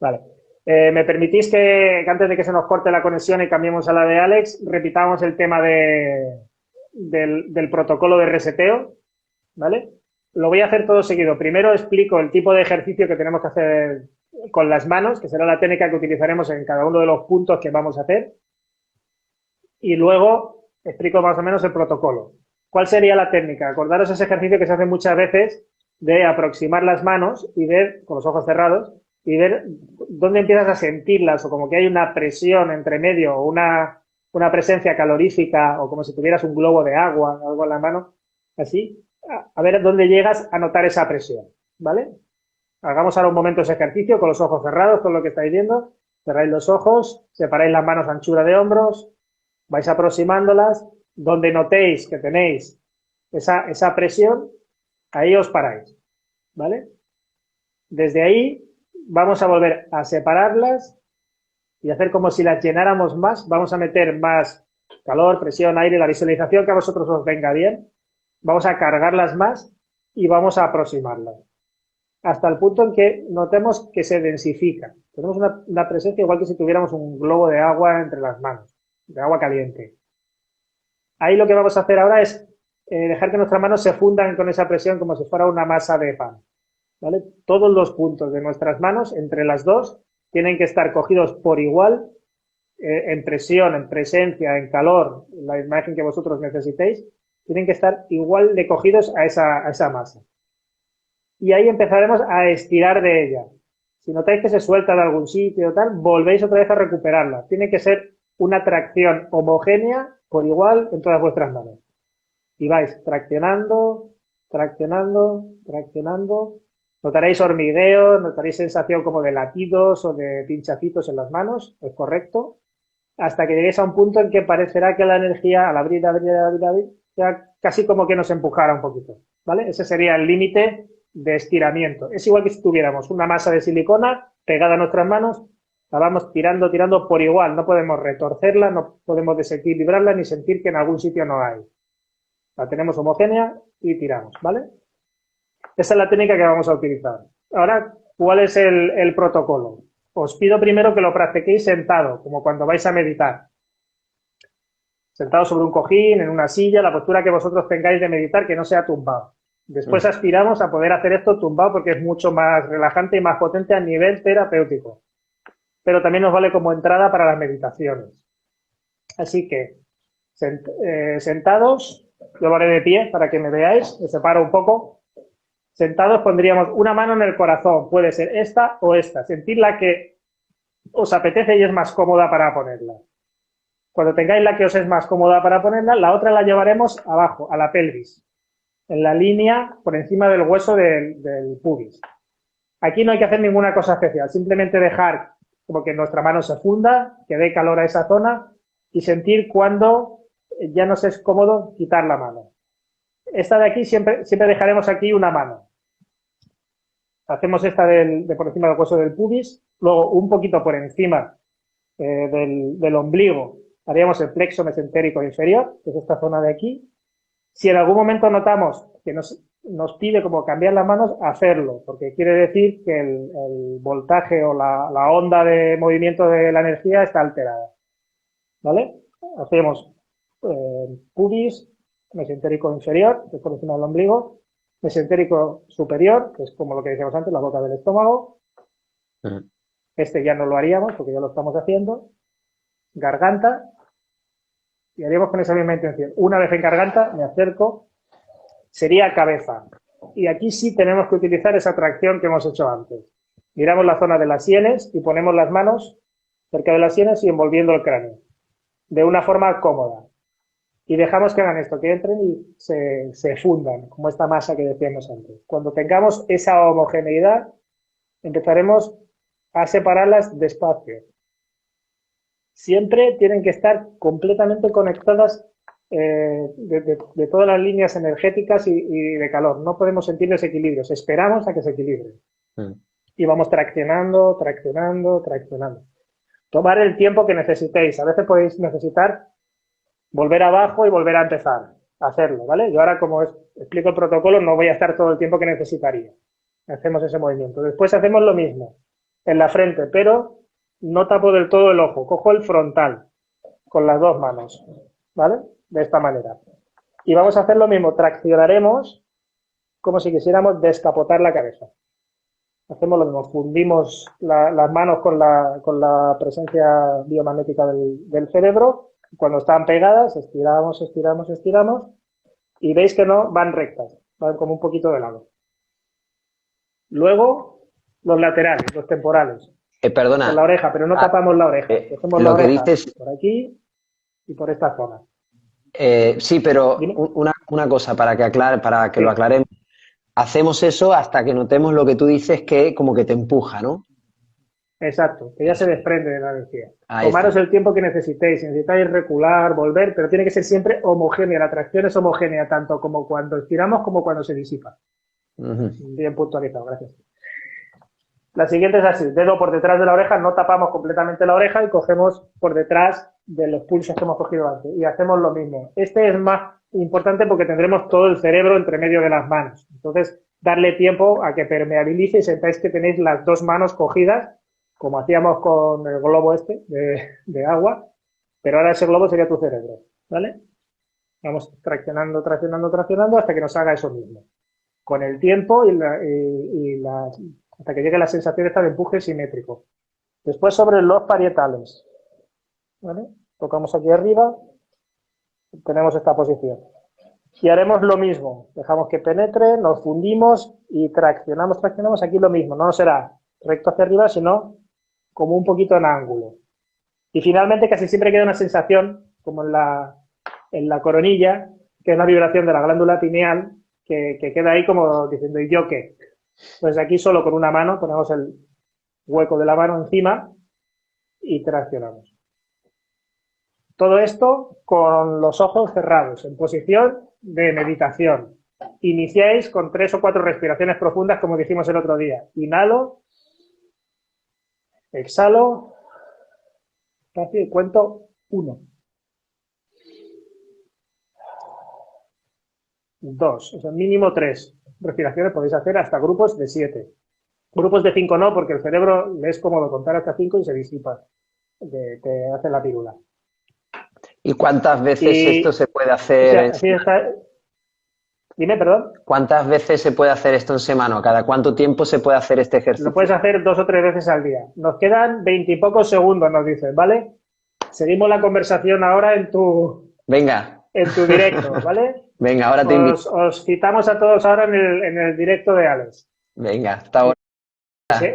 Vale. ¿Me permitís que antes de que se nos corte la conexión y cambiemos a la de Alex, repitamos el tema del protocolo de reseteo? ¿Vale? Lo voy a hacer todo seguido. Primero explico el tipo de ejercicio que tenemos que hacer con las manos, que será la técnica que utilizaremos en cada uno de los puntos que vamos a hacer. Y luego explico más o menos el protocolo. ¿Cuál sería la técnica? Acordaros ese ejercicio que se hace muchas veces de aproximar las manos y con los ojos cerrados, y ver dónde empiezas a sentirlas, o como que hay una presión entre medio, o una presencia calorífica, o como si tuvieras un globo de agua, algo en la mano, así, a ver dónde llegas a notar esa presión, ¿vale? Hagamos ahora un momento ese ejercicio con los ojos cerrados, con lo que estáis viendo. Cerráis los ojos, separáis las manos a anchura de hombros, vais aproximándolas. Donde notéis que tenéis esa presión, ahí os paráis, ¿vale? Desde ahí vamos a volver a separarlas y hacer como si las llenáramos más. Vamos a meter más calor, presión, aire, la visualización que a vosotros os venga bien. Vamos a cargarlas más y vamos a aproximarlas hasta el punto en que notemos que se densifica. Tenemos una presencia igual que si tuviéramos un globo de agua entre las manos, de agua caliente. Ahí lo que vamos a hacer ahora es dejar que nuestras manos se fundan con esa presión como si fuera una masa de pan, ¿vale? Todos los puntos de nuestras manos, entre las dos, tienen que estar cogidos por igual, en presión, en presencia, en calor, la imagen que vosotros necesitéis, tienen que estar igual de cogidos a esa masa. Y ahí empezaremos a estirar de ella. Si notáis que se suelta de algún sitio o tal, volvéis otra vez a recuperarla. Tiene que ser una tracción homogénea por igual en todas vuestras manos. Y vais traccionando, traccionando, traccionando. Notaréis hormigueo, notaréis sensación como de latidos o de pinchacitos en las manos, es correcto, hasta que lleguéis a un punto en que parecerá que la energía, al abrir, ya casi como que nos empujara un poquito, ¿vale? Ese sería el límite de estiramiento. Es igual que si tuviéramos una masa de silicona pegada a nuestras manos, la vamos tirando, tirando por igual. No podemos retorcerla, no podemos desequilibrarla ni sentir que en algún sitio no hay. La tenemos homogénea y tiramos, ¿vale? Esa es la técnica que vamos a utilizar. Ahora, ¿cuál es el protocolo? Os pido primero que lo practiquéis sentado, como cuando vais a meditar. Sentado sobre un cojín, en una silla, la postura que vosotros tengáis de meditar, que no sea tumbado. Después aspiramos a poder hacer esto tumbado porque es mucho más relajante y más potente a nivel terapéutico. Pero también nos vale como entrada para las meditaciones. Así que, sentados, yo lo haré de pie para que me veáis, me separo un poco. Sentados pondríamos una mano en el corazón, puede ser esta o esta. Sentir la que os apetece y es más cómoda para ponerla. Cuando tengáis la que os es más cómoda para ponerla, la otra la llevaremos abajo, a la pelvis, en la línea por encima del hueso del pubis. Aquí no hay que hacer ninguna cosa especial, simplemente dejar como que nuestra mano se funda, que dé calor a esa zona y sentir cuando ya nos es cómodo quitar la mano. Esta de aquí siempre dejaremos aquí una mano. Hacemos esta de por encima del hueso del pubis, luego un poquito por encima del ombligo haríamos el plexo mesentérico inferior, que es esta zona de aquí. Si en algún momento notamos que nos pide como cambiar las manos, hacerlo, porque quiere decir que el voltaje o la onda de movimiento de la energía está alterada. ¿Vale? Hacemos pubis, mesentérico inferior, que es por encima del ombligo, mesentérico superior, que es como lo que decíamos antes, la boca del estómago. Este ya no lo haríamos porque ya lo estamos haciendo. Garganta. Y haríamos con esa misma intención. Una vez en garganta, me acerco, sería cabeza. Y aquí sí tenemos que utilizar esa tracción que hemos hecho antes. Miramos la zona de las sienes y ponemos las manos cerca de las sienes y envolviendo el cráneo. De una forma cómoda. Y dejamos que hagan esto, que entren y se fundan, como esta masa que decíamos antes. Cuando tengamos esa homogeneidad, empezaremos a separarlas despacio. Siempre tienen que estar completamente conectadas de todas las líneas energéticas y de calor. No podemos sentir desequilibrios. Esperamos a que se equilibren. Y vamos traccionando, traccionando, traccionando. Tomar el tiempo que necesitéis. A veces podéis necesitar volver abajo y volver a empezar a hacerlo, ¿vale? Yo ahora, como explico el protocolo, no voy a estar todo el tiempo que necesitaría. Hacemos ese movimiento. Después hacemos lo mismo en la frente, pero no tapo del todo el ojo. Cojo el frontal con las dos manos, ¿vale? De esta manera. Y vamos a hacer lo mismo. Traccionaremos como si quisiéramos descapotar la cabeza. Hacemos lo mismo. Fundimos las manos con la presencia biomagnética del cerebro. Cuando están pegadas, estiramos, estiramos, estiramos. Y veis que no van rectas. Van como un poquito de lado. Luego los laterales, los temporales, Perdona. con la oreja, pero no tapamos la oreja. Cogemos la Lo que oreja dices, por aquí y por esta zona. sí, pero Dime. una cosa para que Sí, lo aclaremos. Hacemos eso hasta que notemos lo que tú dices que como que te empuja, ¿no? exacto, que ya se Eso. desprende de la energía. Ahí Tomaros está. el tiempo que necesitéis. Si necesitáis recular, volver, pero tiene que ser siempre homogénea. La tracción es homogénea, tanto como cuando estiramos como cuando se disipa. Ujú. Bien puntualizado, gracias. La siguiente es así, dedo por detrás de la oreja, no tapamos completamente la oreja y cogemos por detrás de los pulsos que hemos cogido antes. Y hacemos lo mismo. Este es más importante porque tendremos todo el cerebro entre medio de las manos. Entonces, darle tiempo a que permeabilice y sentáis que tenéis las dos manos cogidas, como hacíamos con el globo este de agua, pero ahora ese globo sería tu cerebro, ¿vale? Vamos traccionando, traccionando, traccionando hasta que nos haga eso mismo. Con el tiempo hasta que llegue la sensación esta de empuje simétrico. Después sobre los parietales, ¿vale? Tocamos aquí arriba, tenemos esta posición. Y haremos lo mismo, dejamos que penetre, nos fundimos y traccionamos, traccionamos aquí lo mismo, no será recto hacia arriba, sino como un poquito en ángulo. Y finalmente casi siempre queda una sensación, como en la coronilla, que es la vibración de la glándula pineal, que queda ahí como diciendo, ¿y yo qué? Pues aquí solo con una mano ponemos el hueco de la mano encima y traccionamos. Todo esto con los ojos cerrados, en posición de meditación. Iniciáis con 3 o 4 respiraciones profundas, como dijimos el otro día. Inhalo, exhalo, espacio y cuento 1. 2, o sea, mínimo 3 respiraciones podéis hacer hasta grupos de 7. Grupos de 5 no, porque el cerebro le es cómodo contar hasta 5 y se disipa, te hace la pílula. ¿Y cuántas veces esto Y, se puede o hacer sea, en así semana? está. Dime, perdón. ¿Cuántas veces se puede hacer esto en semana? ¿Cada cuánto tiempo se puede hacer este Lo puedes ejercicio? hacer 2 o 3 veces al día. Nos quedan 20 y pocos segundos, nos dicen, ¿vale? Seguimos la conversación ahora Venga. en tu directo, ¿vale? Venga, ahora te invito. Os citamos a todos ahora en el directo de Alex. Venga, hasta ahora.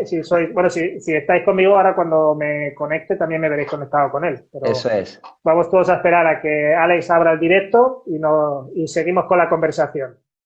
Si estáis conmigo ahora cuando me conecte también me veréis conectado con él. Eso Pero es. vamos todos a esperar a que Alex abra el directo y seguimos con la conversación.